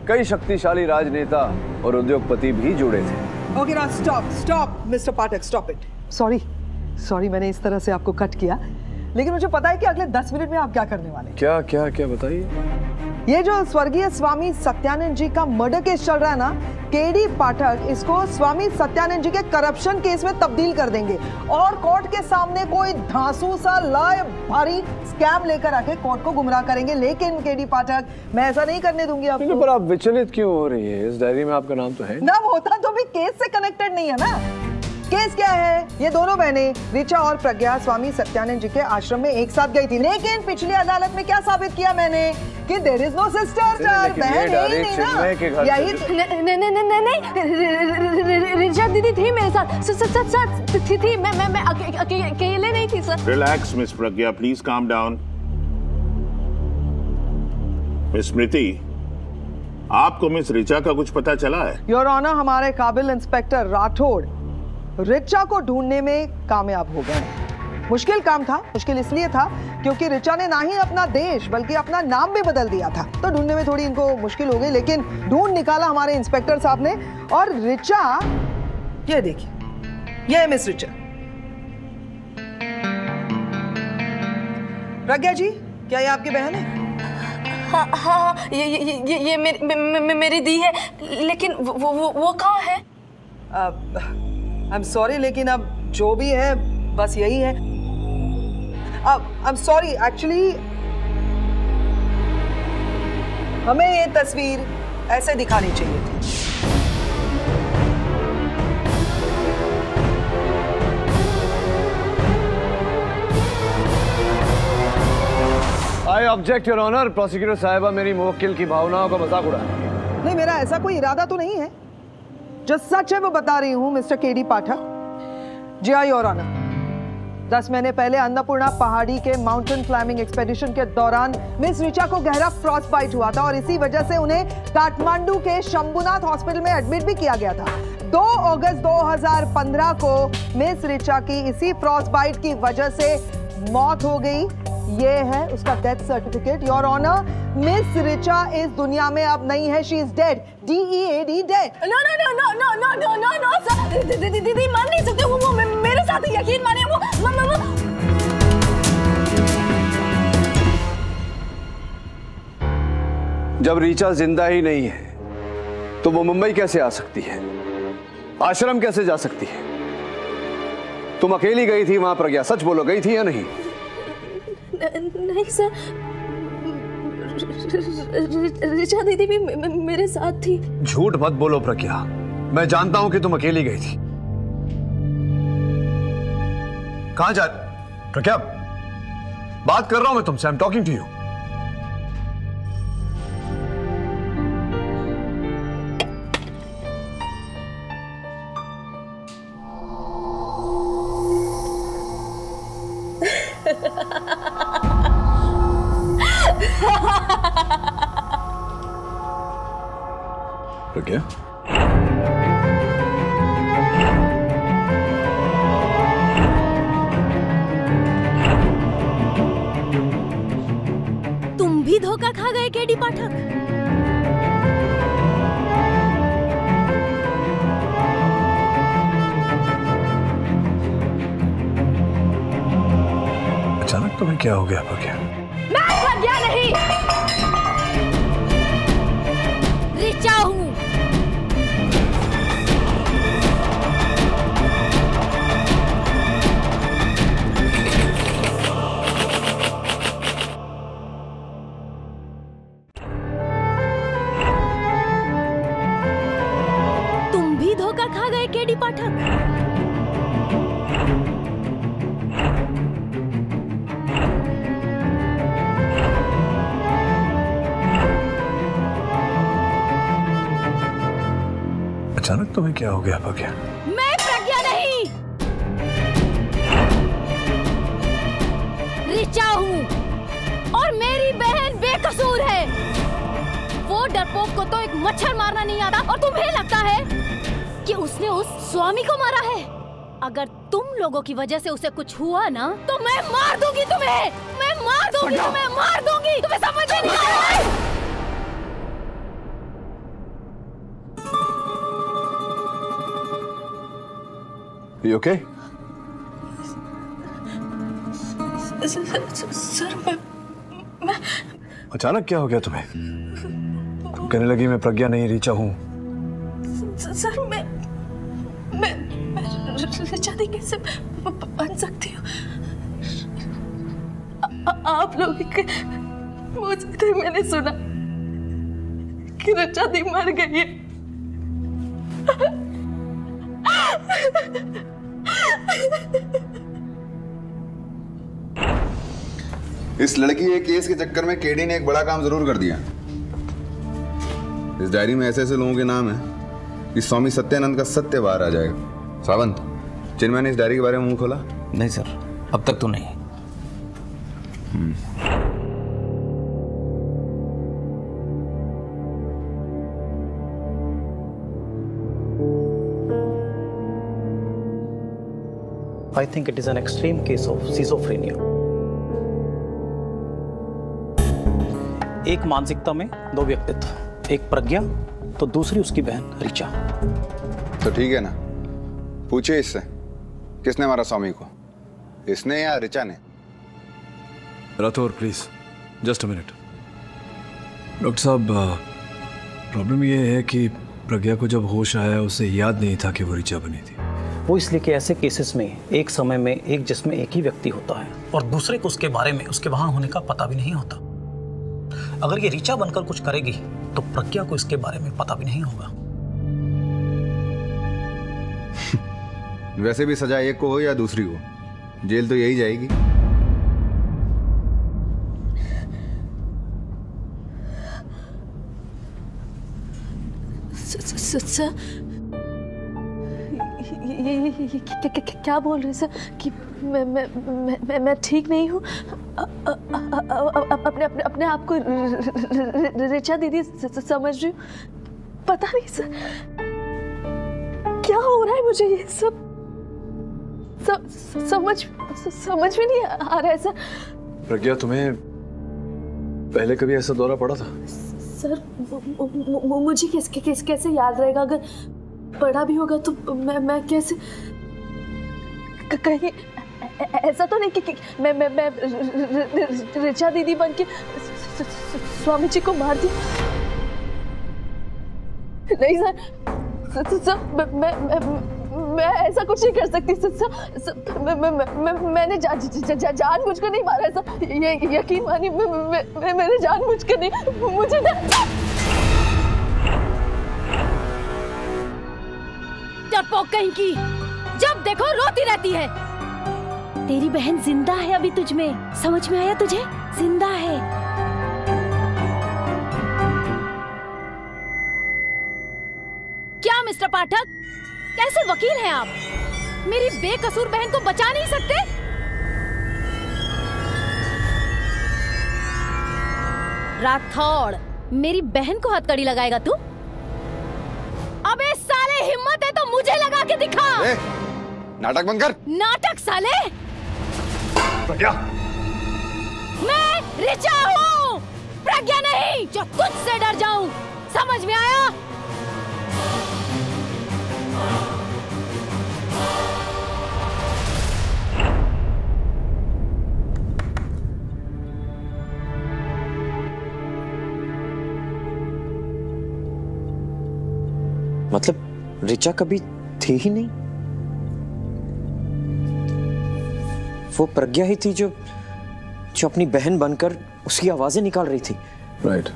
कई शक्तिशाली राजनेता और उद्योगपति भी जुड़े थे। Okay, now stop mister Pathak, stop it. Sorry मैंने इस तरह से आपको कट किया, लेकिन मुझे पता है कि अगले 10 मिनट में आप क्या करने वाले हैं। क्या क्या क्या बताइए। ये जो स्वर्गीय स्वामी सत्यानंद जी का मर्डर केस चल रहा है ना, केडी पाठक इसको स्वामी सत्यानंद जी के करप्शन केस में तब्दील कर देंगे और कोर्ट के सामने कोई धांसू सा लाए भारी स्कैम लेकर आके कोर्ट को गुमराह करेंगे। लेकिन केडी पाठक, मैं ऐसा नहीं करने दूंगी आपको। पर आप विचलित क्यों हो रही है? इस डायरी में आपका नाम तो है। नाम होता तो भी केस से कनेक्टेड नहीं है ना। केस क्या है? ये दोनों बहनें रिचा और प्रज्ञा स्वामी सत्यानंद जी के आश्रम में एक साथ गई थी, लेकिन पिछली अदालत में क्या साबित किया मैंने कि देयर इज नो सिस्टर। बहन है ही नहीं ना। यही नहीं, रिचा दीदी थी मेरे साथ थी। मैं अकेले नहीं थी sir. Relax miss Pragya, please calm down. Miss Smriti, आपको मिस रिचा का कुछ पता चला है? योर ऑनर, हमारे काबिल इंस्पेक्टर राठौड़ रिचा को ढूंढने में कामयाब हो गए। मुश्किल काम था। मुश्किल इसलिए था क्योंकि रिचा ने ना ही अपना देश बल्कि अपना नाम भी बदल दिया था, तो ढूंढने में थोड़ी इनको मुश्किल हो गई, लेकिन ढूंढ निकाला हमारे इंस्पेक्टर साहब ने। और रिचा, ये देखिए, ये है मिस रिचा। प्रज्ञा जी, क्या ये आपकी बहन है? हाँ, ये मेरी दी है, लेकिन वो कहाँ है? आई एम सॉरी, लेकिन अब जो भी है बस यही है। आई एम सॉरी, एक्चुअली हमें ये तस्वीर ऐसे दिखानी चाहिए थी। I object your honour. Prosecutor साहिबा मेरी मुवक्किल की भावनाओं का मजाक उड़ा रही है। नहीं, मेरा ऐसा कोई इरादा तो नहीं है। जो सच है वो बता रही हूँ मिस्टर केडी पाठक। जी हाँ योर ऑनर, 10 महीने पहले अन्नपूर्णा पहाड़ी के माउंटेन क्लाइंबिंग एक्सपेडिशन के दौरान मिस रिचा को गहरा फ्रॉस्ट बाइट हुआ था और इसी वजह से उन्हें काठमांडू के शंभुनाथ हॉस्पिटल में एडमिट भी किया गया था। 2 अगस्त 2015 को मिस रिचा की इसी फ्रॉस्ट बाइट की वजह से मौत हो गई। ये है उसका death certificate your honour. Miss Richa इस दुनिया में अब नहीं है। She is dead, DEAD, dead. No sir, दीदी मान नहीं सकते। वो मेरे साथ यकीन मानिए, वो जब रिचा जिंदा ही नहीं है तो वो मुंबई कैसे आ सकती है? आश्रम कैसे जा सकती है? तुम अकेली गई थी वहां प्रज्ञा, सच बोलो, गई थी या नहीं? नहीं सर, रिचा दीदी भी मेरे साथ थी। झूठ मत बोलो प्रज्ञा, मैं जानता हूं कि तुम अकेली गई थी। कहां जा प्रज्ञा? बात कर रहा हूं मैं तुमसे। I am talking to you. Pragya, तुम भी धोखा खा गए केडी पाठक। अचानक तुम्हें क्या हो गया प्रज्ञा? मैं प्रज्ञा नहीं, रिचा हूं। अचानक तुम्हें क्या हो गया प्रज्ञा? मैं प्रज्ञा नहीं, ऋचा हूँ और मेरी बहन बेकसूर है। वो डरपोक को तो एक मच्छर मारना नहीं आता और तुम्हें लगता है कि उसने उस स्वामी को मारा है। अगर तुम लोगों की वजह से उसे कुछ हुआ ना तो मैं मार दूंगी तुम्हें, मैं मार दूंगी तुम्हें, मार दूंगी। तुम्हें समझ में नहीं आ रहा है? You okay? सर मैं अचानक क्या हो गया तुम्हें? तुम कहने लगी मैं प्रज्ञा नहीं ऋचा हूँ। सर मैं ऋचा दी कैसे बन सकती हूँ? आप लोग के मुंह से मैंने सुना कि ऋचा दी मर गई है। इस लड़की के केस के चक्कर में केडी ने एक बड़ा काम जरूर कर दिया। इस डायरी में ऐसे ऐसे लोगों के नाम हैं कि स्वामी सत्यानंद का सत्य बाहर आ जाएगा। सावंत, चिन्मय ने इस डायरी के बारे में मुंह खोला? नहीं सर, अब तक तो नहीं। I think it is an extreme case of schizophrenia. एक मानसिकता में दो व्यक्तित्व, एक प्रज्ञा तो दूसरी उसकी बहन ऋचा। तो ठीक है ना, पूछिए इससे किसने मारा स्वामी को, इसने या ऋचा ने? Rathore please, just a minute. Doctor साहब, प्रॉब्लम ये है कि प्रज्ञा को जब होश आया उसे याद नहीं था कि वो ऋचा बनी थी। वो इसलिए कि ऐसे केसेस में एक समय में एक जिस्म में एक ही व्यक्ति होता है और दूसरे को उसके बारे में उसके वहां होने का पता भी नहीं होता। अगर ये ऋचा बनकर कुछ करेगी तो प्रज्ञा को इसके बारे में पता भी नहीं होगा। वैसे भी सजा एक को हो या दूसरी को, जेल तो यही जाएगी। सर ये क्या बोल रहे सर कि मैं ठीक नहीं हूँ? अपने अपने अपने आप को ऋचा दीदी समझ रही हूँ। पता नहीं सर क्या हो रहा है मुझे, ये सब समझ में नहीं आ रहा है सर। प्रज्ञा, तुम्हें पहले कभी ऐसा दौरा पड़ा था? सर मुझे कैसे याद रहेगा? अगर पढ़ा भी होगा तो मैं कैसे, कहीं ऐसा तो नहीं कि मैं ऋचा दीदी बन के स्वामी जी को मार दी? नहीं सर, मैं ऐसा कुछ नहीं कर सकती सर। मैंने जानबूझ कर नहीं मारा है सर, ये यकीन मानिए। मैंने जानबूझ कर नहीं, मुझे डरपोक कहीं की, जब देखो रोती रहती है। तेरी बहन जिंदा है अभी तुझ में, समझ में आया तुझे? जिंदा है। क्या मिस्टर पाठक, कैसे वकील हैं आप? मेरी बेकसूर बहन को बचा नहीं सकते? राठौड़, मेरी बहन को हथकड़ी लगाएगा तू? अबे साले, हिम्मत है तो मुझे लगा के दिखा। नाटक बंद कर। नाटक साले? प्रज्ञा, मैं ऋचा हूँ, प्रज्ञा नहीं जो तुझसे डर जाऊं। समझ में आया? मतलब ऋचा कभी थी ही नहीं? वो प्रज्ञा ही थी जो अपनी बहन बनकर उसकी आवाजें निकाल रही थी। राइट।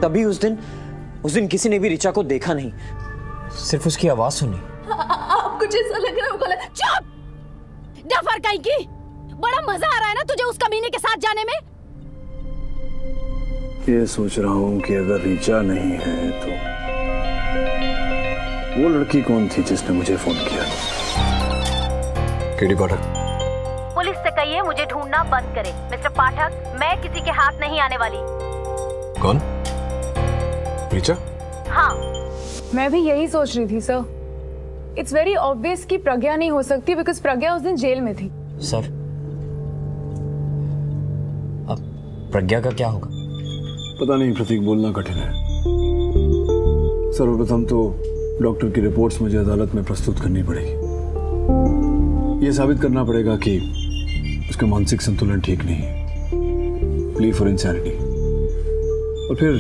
तभी उस दिन किसी ने भी ऋचा को देखा नहीं, सिर्फ उसकी आवाज सुनी। आपको जैसा लग रहा है वो गलत। चुप! डफर कहीं की, बड़ा मजा आ रहा है ना तुझे उस कमीने के साथ जाने में? ये सोच रहा हूँ कि अगर रीचा नहीं है तो वो लड़की कौन थी जिसने मुझे फोन किया? केडी पाठक। पुलिस से कहिए मुझे ढूंढना बंद करे। मिस्टर पाठक, मैं किसी के हाथ नहीं आने वाली। कौन? रीचा? हाँ, मैं भी यही सोच रही थी सर। इट्स वेरी ऑब्वियस कि प्रज्ञा नहीं हो सकती बिकॉज प्रज्ञा उस दिन जेल में थी। सर, अब प्रज्ञा का क्या होगा? पता नहीं प्रतीक, बोलना कठिन है। सर्वप्रथम तो डॉक्टर की रिपोर्ट्स मुझे अदालत में प्रस्तुत करनी पड़ेगी। ये साबित करना पड़ेगा कि उसका मानसिक संतुलन ठीक नहीं है, प्ली फॉर इंसैनिटी। और फिर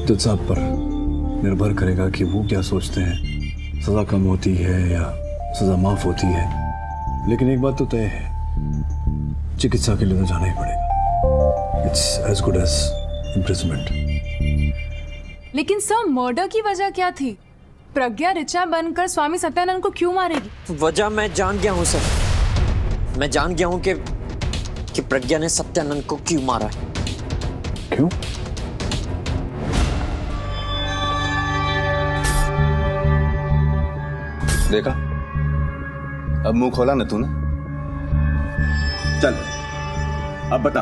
जज साहब पर निर्भर करेगा कि वो क्या सोचते हैं, सजा कम होती है या सजा माफ होती है। लेकिन एक बात तो तय है, चिकित्सा के लिए तो जाना ही पड़ेगा। It's as good as imprisonment. लेकिन सर, मर्डर की वजह क्या थी? प्रज्ञा ऋचा बनकर स्वामी सत्यानंद को क्यों मारेगी? वजह मैं जान गया हूँ सर। मैं जान गया हूँ कि प्रज्ञा ने सत्यानंद को क्यों मारा है। क्यों? देखा, अब मुंह खोला ना तूने। चल अब बता,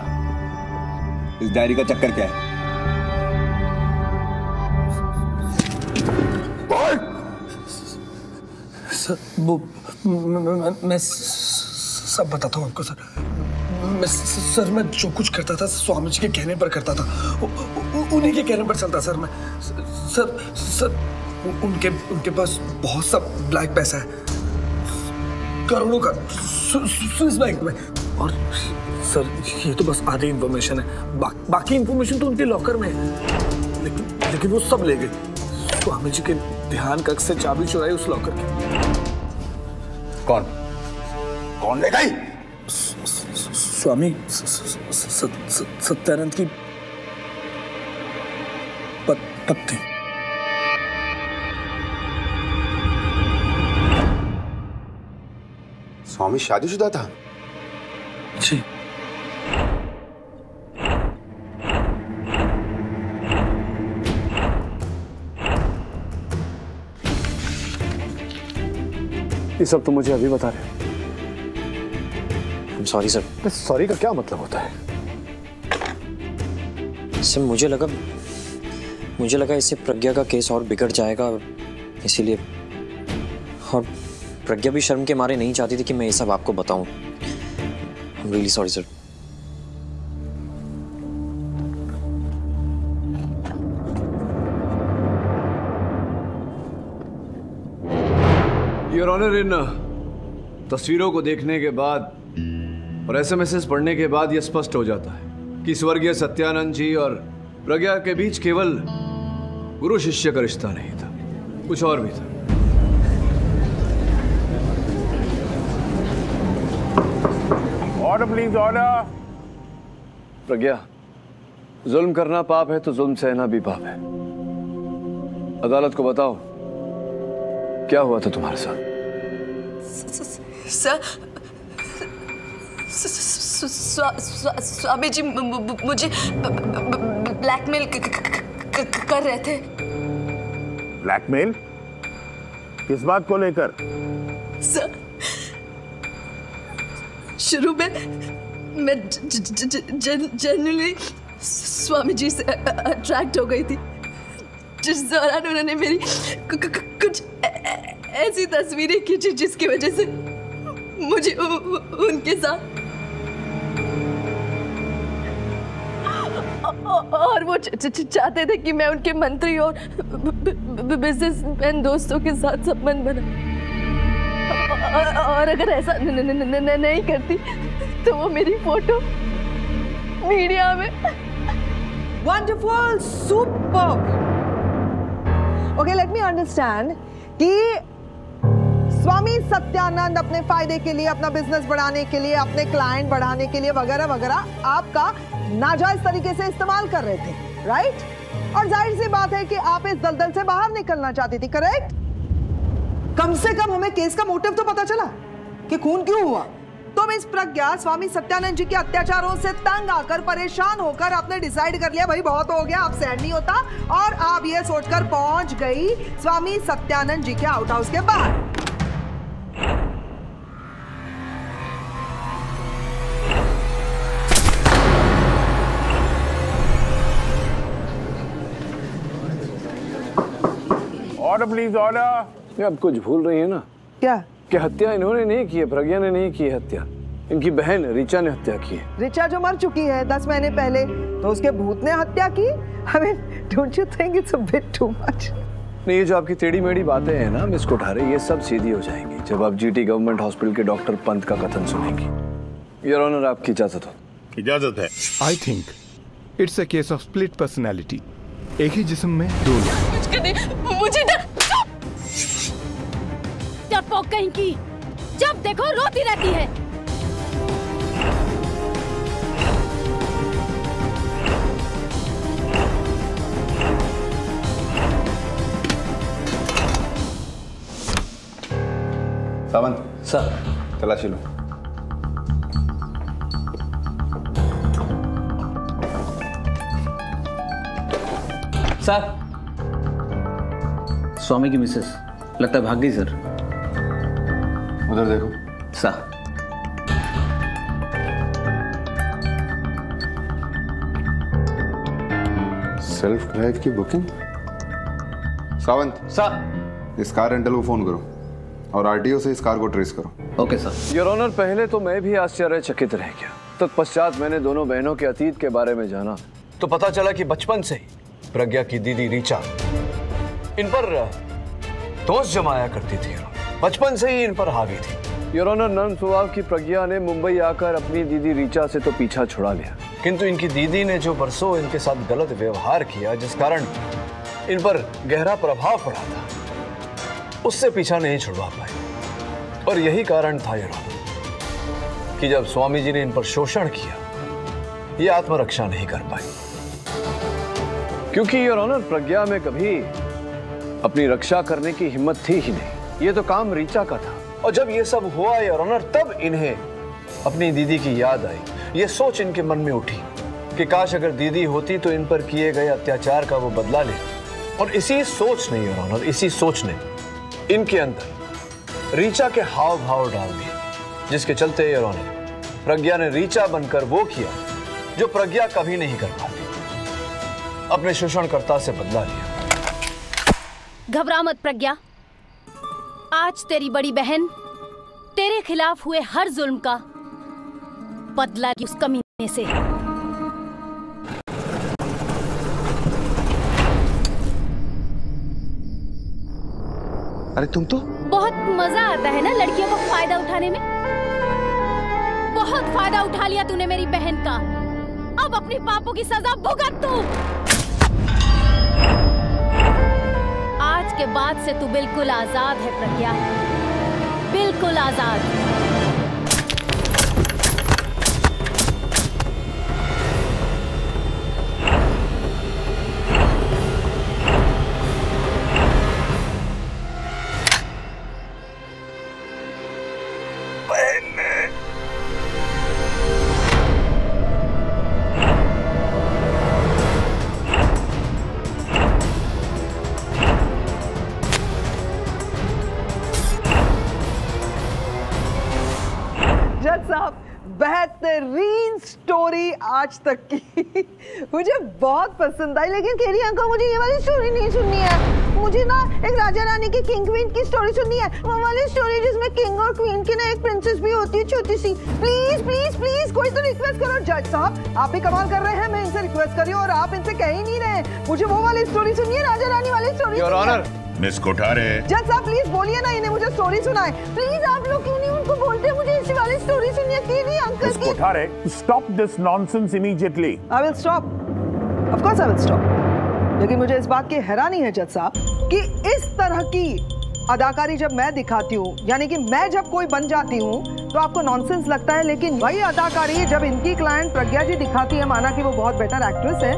इस डायरी का चक्कर क्या है? सर, वो मैं सब बताता हूँ आपको सर। सर, मैं जो कुछ करता था स्वामी जी के कहने पर करता था, उन्हीं के कहने पर चलता सर। मैं सर उनके पास बहुत सा ब्लैक पैसा है, करोड़ों का, स्विस बैंक में। और सर, ये तो बस आधी इंफॉर्मेशन है, बाकी इंफॉर्मेशन तो उनके लॉकर में है। लेकिन वो सब ले गए। स्वामी जी के ध्यान कक्ष से चाबी चुराई उस लॉकर की। कौन ले गई? स्वामी सत्यानंद की पत्नी। स्वामी शादीशुदा था? जी। ये सब तो मुझे अभी बता रहे हो। Sorry sir. सॉरी का क्या मतलब होता है? सर, मुझे लगा इससे प्रज्ञा का केस और बिगड़ जाएगा, इसीलिए। और प्रज्ञा भी शर्म के मारे नहीं चाहती थी कि मैं ये सब आपको बताऊं। I am really sorry sir. Your honour, इन तस्वीरों को देखने के बाद और एसएमएस पढ़ने के बाद यह स्पष्ट हो जाता है कि स्वर्गीय सत्यानंद जी और प्रज्ञा के बीच केवल गुरु शिष्य का रिश्ता नहीं था, कुछ और भी था। Order please, order. प्रज्ञा, जुल्म करना पाप है तो जुल्म सहना भी पाप है। अदालत को बताओ, क्या हुआ था तुम्हारे साथ? स्वामी जी मुझे ब्लैकमेल कर रहे थे। ब्लैकमेल? किस बात को लेकर? सर, शुरू में मैं जनरली स्वामी जी से अट्रैक्ट हो गई थी, जिस दौरान उन्होंने मेरी कुछ ऐसी तस्वीरें खींची जिसकी वजह से मुझे उनके साथ, और वो चाहते थे कि मैं उनके मंत्री और बिजनेसमैन दोस्तों के साथ संबंध बना, और अगर ऐसा नहीं करती तो वो मेरी फोटो मीडिया में। Wonderful, super. Okay, let me understand कि स्वामी सत्यानंद अपने फायदे के लिए, अपना बिजनेस बढ़ाने के लिए, अपने क्लाइंट बढ़ाने के लिए वगैरह वगैरह आपका नाजायज तरीके से इस्तेमाल कर रहे थे, राइट? और जाहिर सी बात है कि आप इस दलदल से बाहर निकलना चाहती थी, करेक्ट? कम से कम हमें केस का मोटिव तो पता चला कि खून क्यों हुआ। तुम इस प्रज्ञा स्वामी सत्यानंद जी के अत्याचारों से तंग आकर परेशान होकर आपने डिसाइड कर लिया भाई बहुत हो गया, आप सहन नहीं होता, और आप ये सोचकर पहुंच गई स्वामी सत्यानंद जी के आउट हाउस के बाहर। Order please, order. ये आप कुछ भूल रही है ना? क्या? कि हत्या इन्होंने नहीं की है, प्रज्ञा ने नहीं की है हत्या, इनकी बहन ऋचा ने हत्या की है। ऋचा जो मर चुकी है 10 महीने पहले, तो उसके भूत ने हत्या की? I mean, don't you think it's a bit too much? नहीं, ये जो आपकी टेढ़ी मेढ़ी बातें हैं ना मिस कोठारे, ये सब सीधी हो जाएंगी जब आप जीटी गवर्नमेंट हॉस्पिटल के डॉक्टर पंत का कथन सुनेंगी। योर ऑनर, आपकी इजाजत हो? इजाजत है। I think it's a case of split personality. एक ही जिस्म में दो लोग। मुझे डरपोक कहीं की, जब देखो रोती रहती है। सावंत सर, तलाशी लो। सर, स्वामी की मिसेस लगता है भाग गई सर। उधर देखो। सर, सेल्फ ड्राइव की बुकिंग। सावंत सर, इस कार रेंटल को फोन करो और आरटीओ से इस कार को ट्रेस करो। Okay sir. योर ऑनर, पहले तो मैं भी आश्चर्यचकित रह गया, तत्पश्चात मैंने दोनों बहनों के अतीत के बारे में जाना तो पता चला कि बचपन से ही प्रज्ञा की दीदी ऋचा इन पर दोष जमाया करती थी। बचपन से ही इन पर हावी थी। योर ऑनर, नर्म स्वभाव की प्रज्ञा ने मुंबई आकर अपनी दीदी ऋचा से तो पीछा छुड़ा लिया, किंतु इनकी दीदी ने जो बरसों इनके साथ गलत व्यवहार किया, जिस कारण इन पर गहरा प्रभाव पड़ा था, उससे पीछा नहीं छुड़वा पाए। और यही कारण था योर ऑनर कि जब स्वामी जी ने इन पर शोषण किया, ये आत्मरक्षा नहीं कर पाई, क्योंकि योर ऑनर प्रज्ञा में कभी अपनी रक्षा करने की हिम्मत थी ही नहीं। ये तो काम ऋचा का था। और जब ये सब हुआ योर ऑनर, तब इन्हें अपनी दीदी की याद आई। ये सोच इनके मन में उठी कि काश अगर दीदी होती तो इन पर किए गए अत्याचार का वो बदला ले। और इसी सोच ने योर ऑनर, इसी सोच ने इनके अंदर ऋचा के हाव भाव डाल दिए, जिसके चलते योर ऑनर प्रज्ञा ने ऋचा बनकर वो किया जो प्रज्ञा कभी नहीं कर पाती, अपने शोषणकर्ता से बदला लिया। घबरा मत प्रज्ञा, आज तेरी बड़ी बहन तेरे खिलाफ हुए हर जुल्म का बदला उस कमीने से। अरे तुम तो बहुत मजा आता है ना लड़कियों को फायदा उठाने में। बहुत फायदा उठा लिया तूने मेरी बहन का, अब अपनी पापों की सजा भुगत तू। आज के बाद से तू बिल्कुल आजाद है प्रज्ञा, बिल्कुल आजाद। बेहतरीन स्टोरी आज तक की मुझे बहुत पसंद आई, लेकिन केरी अंकल मुझे ये वाली स्टोरी नहीं सुननी है। मुझे ना एक राजा रानी की किंग क्वीन की स्टोरी सुननी है, वो वाली स्टोरी जिसमें किंग और क्वीन की ना एक प्रिंसेस भी होती है छोटी सी। प्लीज प्लीज प्लीज कोई तो रिक्वेस्ट करो। जज साहब आप भी कमाल कर रहे हैं, मैं इनसे रिक्वेस्ट कर रही हूँ और आप इनसे कह ही नहीं रहे। मुझे वो वाली स्टोरी सुनिए, राजा रानी वाली story. Your honour, miss Kothare. जज साहब प्लीज बोलिए ना, इन्हें मुझे स्टोरी सुनाए प्लीज। आप लोग क्यों नहीं उनको बोलते मुझे इसी वाली स्टोरी सुनिए। Kerry uncle miss Kothare, stop this nonsense immediately. I will stop. Of course I will stop. लेकिन मुझे इस बात की हैरानी है जज साहब कि इस तरह की अदाकारी जब मैं दिखाती हूँ, यानी कि मैं जब कोई बन जाती हूँ तो आपको नॉनसेंस लगता है, लेकिन वही अदाकारी जब इनकी क्लाइंट प्रज्ञा जी दिखाती है, माना कि वो बहुत बेटर एक्ट्रेस है,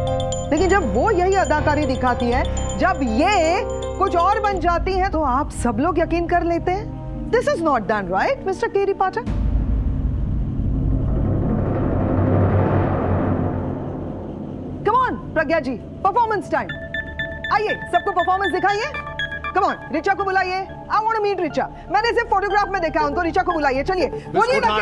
लेकिन जब वो यही अदाकारी दिखाती है, जब ये कुछ और बन जाती हैं, तो आप सब लोग यकीन कर लेते हैं। This is not done right mister Keri Pathak. Pragya ji, performance time. आइए, सबको परफॉर्मेंस दिखाइए। कम ऑन, रिचा को बुलाइए। I want to meet Richa. मैंने सिर्फ फोटोग्राफ में देखा उनको। रिचा को बुलाइए, चलिए। बोलिए ना।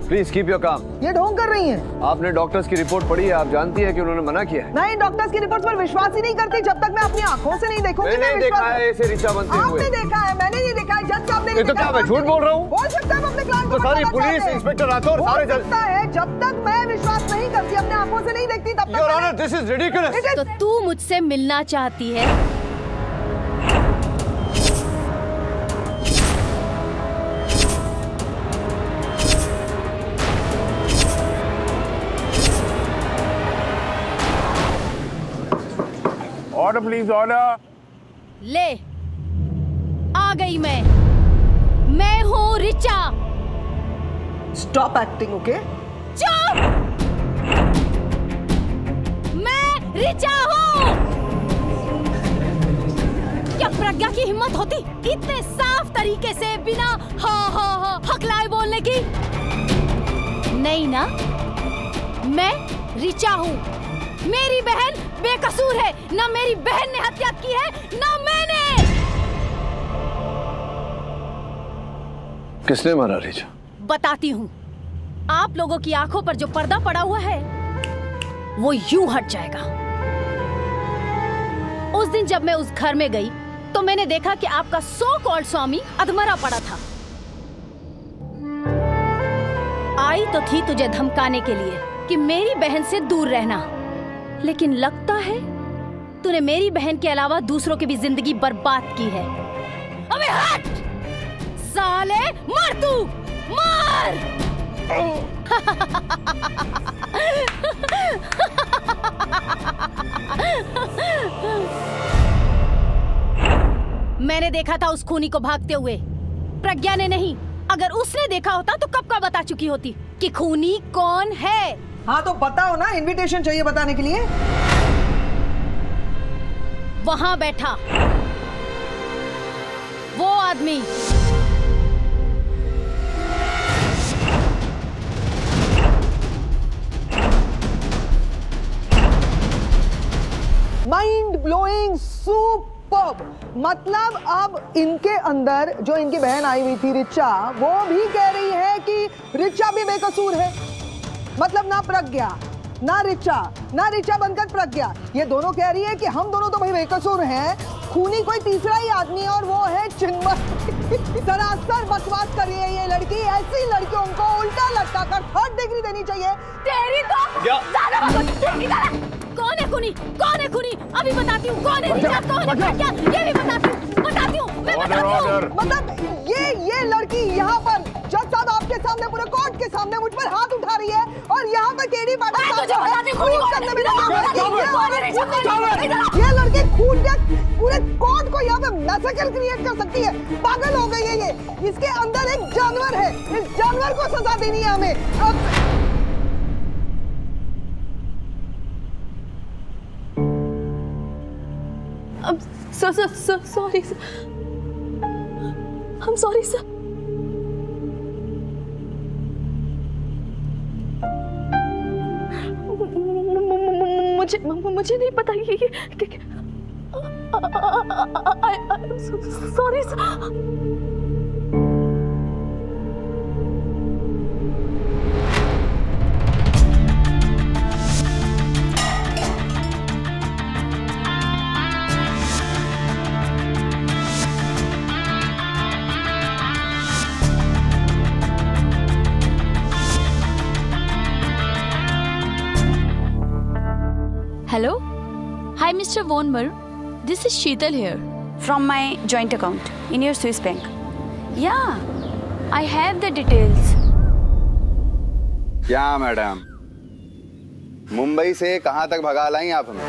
प्लीज कीप योर काम। ये ढोंग कर रही हैं। आपने डॉक्टर्स की रिपोर्ट पढ़ी है, आप जानती है कि उन्होंने मना किया है। नहीं, डॉक्टर्स की रिपोर्ट पर विश्वास ही नहीं करती जब तक मैं अपनी आंखों से नहीं देखूंगी। मैंने देखा है इसे रिचा बनते हुए। आपने देखा है, मैंने नहीं देखा है। जज साहब ने ये तो क्या मैं झूठ बोल रहा हूँ? बोल सकता है अपने क्लाइंट को। तो सारी पुलिस, इंस्पेक्टर राठौर, सारे जज। है, जब तक मैं विश्वास नहीं करती, अपने आंखों से नहीं देखती, तब तक। Your honour, this is ridiculous. तो तू मुझसे मिलना चाहती है? Order please, order. ले, आ गई मैं हूँ रिचा। Stop acting, okay? चुप! मैं रिचा हूँ। क्या प्रज्ञा की हिम्मत होती इतने साफ तरीके से बिना हाँ हकलाए बोलने की? नहीं ना, मैं रिचा हूँ। मेरी बहन बेकसूर है। ना मेरी बहन ने हत्या की है, ना मैंने। किसने मारा रिचा? बताती हूँ। आप लोगों की आंखों पर जो पर्दा पड़ा हुआ है वो यूं हट जाएगा। उस दिन जब मैं उस घर में गई तो मैंने देखा कि आपका सो कॉल्ड स्वामी अधमरा पड़ा था। आई तो थी तुझे धमकाने के लिए कि मेरी बहन से दूर रहना, लेकिन लगता है तूने मेरी बहन के अलावा दूसरों की भी जिंदगी बर्बाद की है। अबे हट साले, मर तू, मर। मैंने देखा था उस खूनी को भागते हुए, प्रज्ञा ने नहीं। अगर उसने देखा होता तो कब का बता चुकी होती कि खूनी कौन है। हाँ तो बताओ ना, इनविटेशन चाहिए बताने के लिए। वहां बैठा वो आदमी। Mind blowing, superb. मतलब अब इनके अंदर जो इनकी बहन आई हुई थी रिचा, वो भी कह रही है कि रिचा भी बेकसूर है। मतलब ना प्रज्ञा ना रिचा बनकर प्रज्ञा, ये दोनों कह रही है कि हम दोनों तो भाई बेकसूर हैं, खूनी कोई तीसरा ही आदमी है और वो है चिन्मय। सरासर बकवास कर रही है ये लड़की। ऐसी लड़कियों को उल्टा लटका कर 3rd डिग्री देनी चाहिए। तेरी तो कौन है खूनी? कौन है खूनी? अभी बताती हूँ कौन है रिचा, कौन है प्रज्ञा, ये भी बताती हूँ मैं बताती हूँ। मतलब ये लड़की यहाँ पर जज साहब आपके सामने, पूरे कोर्ट के सामने मुझ पर हाथ उठा रही है और यहाँ पर केडी पाठक ये लड़की खून के पूरे कोर्ट को यहाँ पे मैसेकर क्रिएट कर सकती है। पागल हो गई है ये। इसके अंदर एक जानवर है, इस जानवर को सजा देनी है हमें। अब sorry sir, I'm sorry sir। मुझे नहीं पता ये sorry sir. Hello? Hi, Mr. Vonmer. This is Sheetal here. From my joint account in your Swiss bank. Yeah, I have the details. क्या मैडम, मुंबई से कहाँ तक भगा लाई आप हमें?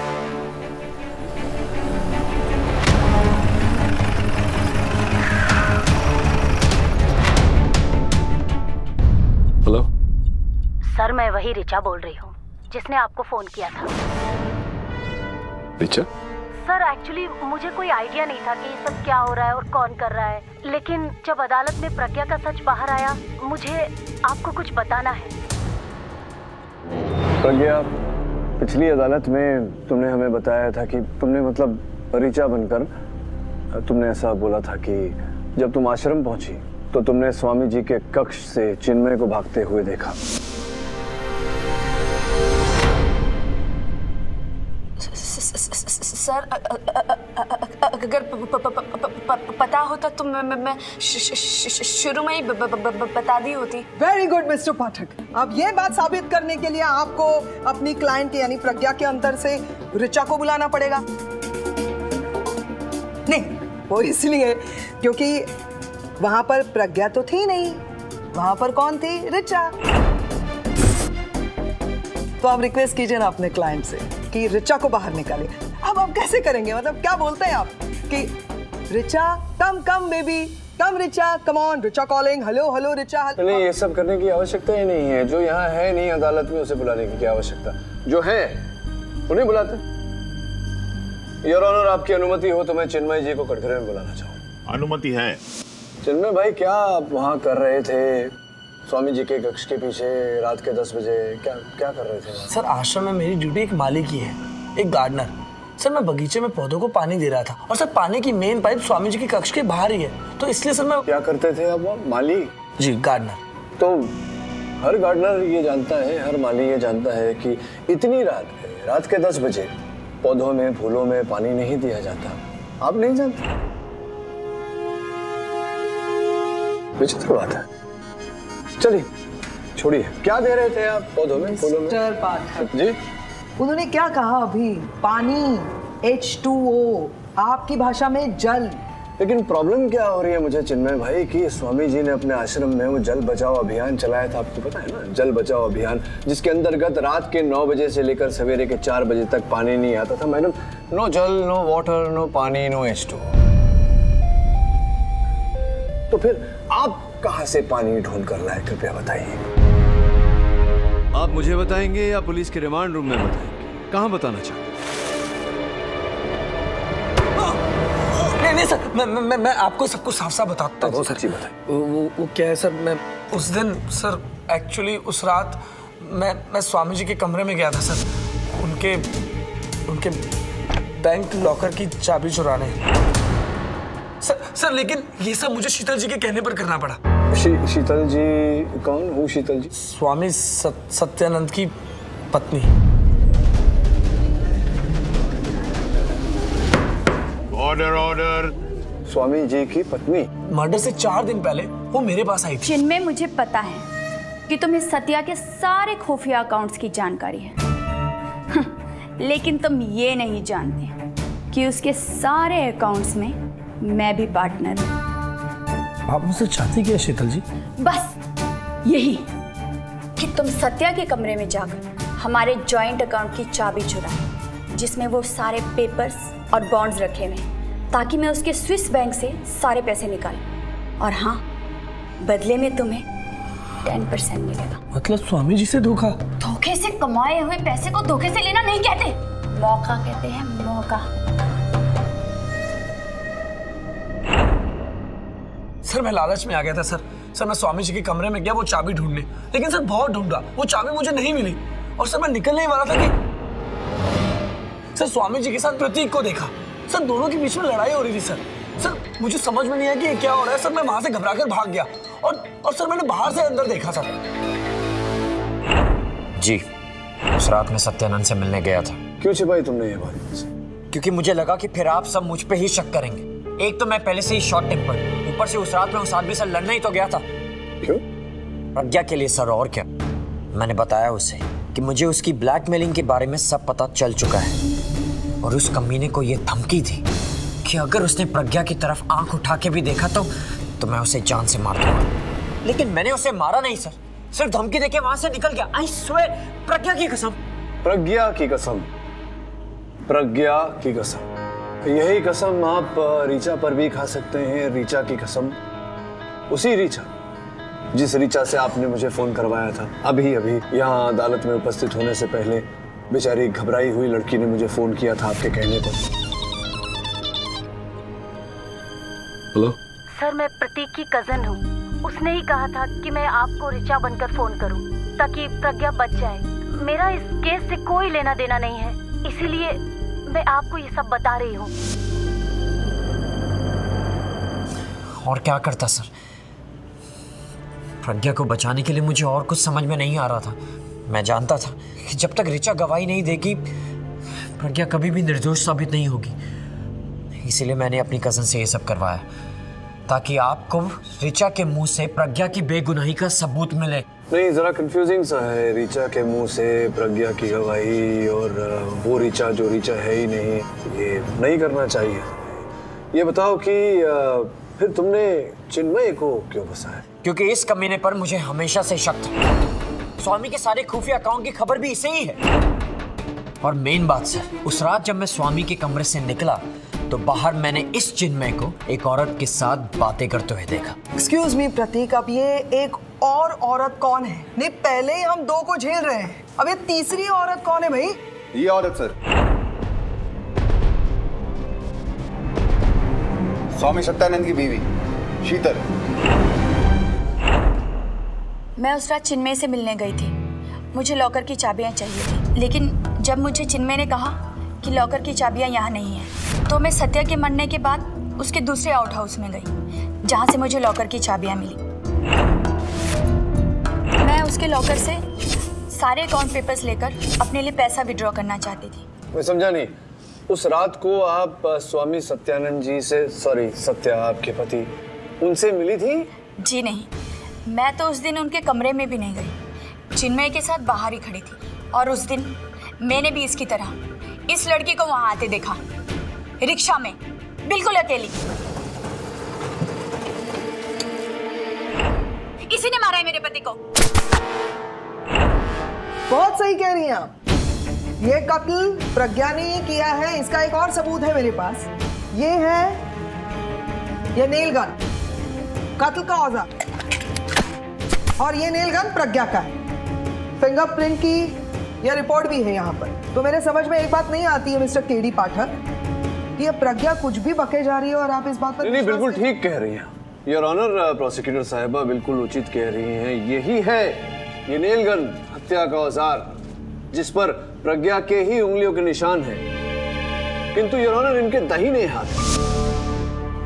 हेलो सर, मैं वही रिचा बोल रही हूँ जिसने आपको फोन किया था। रिचा? सर एक्चुअली मुझे कोई आइडिया नहीं था कि ये सब क्या हो रहा है और कौन कर रहा है, लेकिन जब अदालत में प्रज्ञा का सच बाहर आया, मुझे आपको कुछ बताना है। प्रज्ञा पिछली अदालत में तुमने हमें बताया था कि तुमने मतलब ऋचा बनकर तुमने ऐसा बोला था कि जब तुम आश्रम पहुंची तो तुमने स्वामी जी के कक्ष से चिन्मय को भागते हुए देखा। सर अगर पता होता तो मैं शुरू में ही बता दी होती। वेरी गुड मिस्टर पाठक। अब ये बात साबित करने के लिए आपको अपनी क्लाइंट के यानी प्रज्ञा के अंदर से ऋचा को बुलाना पड़ेगा। नहीं, वो इसलिए क्योंकि वहां पर प्रज्ञा तो थी नहीं, वहां पर कौन थी? ऋचा। तो आप रिक्वेस्ट कीजिए ना अपने क्लाइंट से कि ऋचा को बाहर निकालिए। अब आप कैसे करेंगे? मतलब क्या बोलते हैं आप कि Richa come baby come, Richa come on, Richa calling, hello hello Richa. नहीं, ये सब करने की आवश्यकता ही नहीं है। जो यहाँ है नहीं अदालत में उसे बुलाने की क्या आवश्यकता? जो है उन्हें बुलाते। योर ऑनर, आपकी अनुमति हो तो मैं चिन्मय जी को कटघरे में बुलाना चाहूँ। अनुमति है। चिन्मय भाई, क्या आप वहाँ कर रहे थे स्वामी जी के कक्ष के पीछे रात के 10 बजे? क्या कर रहे थे? सर, आश्रम में मेरी ड्यूटी एक माली की है, एक गार्डनर। सर, मैं बगीचे में पौधों को पानी दे रहा था और सर पानी की मेन पाइप स्वामी जी के कक्ष के बाहर ही है, तो इसलिए सर मैं। क्या करते थे आप? माली? जी, गार्डनर। तो हर गार्डनर ये जानता है, हर माली ये जानता है कि इतनी रात के 10 बजे पौधों में फूलों में पानी नहीं दिया जाता। आप नहीं जानते? विचित्र बात है। चलिए छोड़िए, क्या दे रहे थे आप पौधों में फूलों में? मिस्टर पाठक जी, उन्होंने क्या कहा अभी? पानी, H2O, आपकी भाषा में जल। लेकिन प्रॉब्लम क्या हो रही है मुझे चिन्मय भाई कि स्वामी जी ने अपने आश्रम में वो जल बचाओ अभियान चलाया था, आपको पता है ना? जल बचाओ अभियान, जिसके अंतर्गत रात के 9 बजे से लेकर सवेरे के 4 बजे तक पानी नहीं आता था। मैडम, नो जल, नो वाटर, नो पानी, नो H2O। तो फिर आप कहां से पानी ढूंढ कर लाए, कृपया बताइए। आप मुझे बताएंगे या पुलिस के रिमांड रूम में बताएंगे? कहां बताना चाहते? नहीं सर, मैं आपको सब कुछ साफ साफ बताता हूँ। सच्ची बताइए। वो क्या है सर, मैं उस दिन सर एक्चुअली उस रात मैं स्वामी जी के कमरे में गया था सर, उनके बैंक लॉकर की चाबी चुराने। सर लेकिन ये सब मुझे शीतल जी के कहने पर करना पड़ा। शीतल जी कौन? हूँ शीतल जी? स्वामी सत्यानंद की पत्नी। ऑर्डर। स्वामी जी की पत्नी? मर्डर से 4 दिन पहले वो मेरे पास आई थी। जिनमें मुझे पता है कि तुम्हें सत्या के सारे खुफिया अकाउंट्स की जानकारी है लेकिन तुम ये नहीं जानते कि उसके सारे अकाउंट्स में मैं भी पार्टनर हूँ। आप मुझसे चाहती क्या शीतल जी? बस यही कि तुम सत्या के कमरे में जाकर हमारे जॉइंट अकाउंट की चाबी चुराए, जिसमें वो सारे पेपर्स और बॉन्ड्स रखे हुए हैं, ताकि मैं उसके स्विस बैंक से सारे पैसे निकालूं। और हाँ, बदले में तुम्हें 10% मिलेगा। मतलब स्वामी जी से धोखा? धोखे से कमाए हुए पैसे को धोखे से लेना नहीं कहते, मौका कहते हैं, मौका। सर मैं लालच में आ गया था सर मैं स्वामी जी के कमरे में गया वो चाबी ढूंढने, लेकिन सर बहुत ढूंढा, वो चाबी मुझे नहीं मिली। और सर मैं निकलने ही वाला था कि सर स्वामी जी के साथ प्रतीक को देखा। सर दोनों के बीच में लड़ाई हो रही थी सर मुझे समझ में नहीं आया कि ये क्या हो रहा है। सर मैं वहां से घबराकर भाग गया और सर मैंने बाहर से अंदर देखा सर। जी, उस रात में सत्यानंद से मिलने गया था। क्यों छिपाई तुमने ये बात? क्योंकि मुझे लगा कि फिर आप सब मुझ पे ही शक करेंगे। एक तो मैं पहले से ही शॉर्ट टेम्पर, ऊपर से उस रात में उस आदमी से लड़ना ही तो गया था। क्यों? प्रज्ञा के लिए सर, और क्या। मैंने बताया उसे कि मुझे उसकी ब्लैकमेलिंग के बारे में सब पता चल चुका है और उस कमीने को ये धमकी थी कि अगर उसने प्रज्ञा की तरफ आंख उठा के भी देखा तो मैं उसे जान से मार दूंगा। लेकिन मैंने उसे मारा नहीं सर, सिर्फ धमकी देके वहां से निकल गया। आई स्वेयर, प्रज्ञा की कसम। प्रज्ञा की कसम? प्रज्ञा की कसम? यही कसम आप ऋचा पर भी खा सकते हैं। ऋचा की कसम, उसी ऋचा जिस ऋचा से आपने मुझे फोन करवाया था अभी यहाँ अदालत में उपस्थित होने से पहले। बेचारी घबराई हुई लड़की ने मुझे फोन किया था आपके कहने पर। हेलो सर, मैं प्रतीक की कजन हूँ। उसने ही कहा था कि मैं आपको ऋचा बनकर फोन करूँ ताकि प्रज्ञा बच जाए। मेरा इस केस से कोई लेना देना नहीं है, इसीलिए मैं आपको ये सब बता रही हूँ। और क्या करता सर? प्रज्ञा को बचाने के लिए मुझे और कुछ समझ में नहीं आ रहा था। मैं जानता था कि जब तक ऋचा गवाही नहीं देगी प्रज्ञा कभी भी निर्दोष साबित नहीं होगी। इसीलिए मैंने अपनी कजन से ये सब करवाया ताकि आपको ऋचा के मुंह से प्रज्ञा की बेगुनाही का सबूत मिले। नहीं, जरा कंफ्यूजिंग सा है। ऋचा के मुंह से प्रज्ञा की गवाही और वो ऋचा जो ऋचा है ही नहीं, ये नहीं करना चाहिए। ये बताओ कि फिर तुमने चिन्मय को क्यों फंसाया? क्योंकि इस कमीने पर मुझे हमेशा से शक था। स्वामी के सारे खुफिया अकाउंट की खबर भी इसे ही है। और मेन बात सर, उस रात जब मैं स्वामी के कमरे से निकला तो बाहर मैंने इस चिन्मय को एक औरत के साथ बातें करते हुए देखा। एक्सक्यूज मी प्रतीक, अब ये एक और औरत कौन है? नहीं, पहले ही हम दो को झेल रहे हैं, अब ये तीसरी औरत कौन है भाई? ये औरत सर, स्वामी सत्यानंद की बीवी शीतल। मैं उस रात चिन्मय से मिलने गई थी। मुझे लॉकर की चाबियां चाहिए थी, लेकिन जब मुझे चिन्मय ने कहा कि लॉकर की चाबियां यहाँ नहीं हैं, तो मैं सत्या के मरने के बाद उसके दूसरे आउट हाउस में गई, जहाँ से मुझे लॉकर की चाबियां मिली। मैं उसके लॉकर से सारे अकाउंट पेपर्स लेकर अपने लिए पैसा विड्रॉ करना चाहती थी। मैं समझा नहीं, उस रात को आप स्वामी सत्यानंद जी से, सॉरी सत्या आपके पति, उनसे मिली थी? जी नहीं, मैं तो उस दिन उनके कमरे में भी नहीं गई, चिन्मय के साथ बाहर ही खड़ी थी। और उस दिन मैंने भी इसकी तरह इस लड़की को वहां आते देखा, रिक्शा में, बिल्कुल अकेली। इसी ने मारा है मेरे पति को। बहुत सही कह रही हैं आप। ये कत्ल प्रज्ञा ने ही किया है, इसका एक और सबूत है मेरे पास। ये है ये नेल गन, कत्ल का औजार, और ये नेल गन प्रज्ञा का है। फिंगरप्रिंट की ये रिपोर्ट भी है यहाँ पर। तो मेरे समझ में एक बात नहीं आती है मिस्टर केडी पाठक, कि ये प्रज्ञा कुछ भी बके जा रही है और आप इस बात पर नहीं, बिल्कुल ठीक कह रही हैं योर ऑनर। प्रोसिक्यूटर साहिबा बिल्कुल उचित कह रही हैं। यही है ये नेल गन, हत्या का औजार, जिस पर प्रज्ञा के ही उंगलियों के निशान हैं, किंतु योर ऑनर इनके दाहिने हाथ।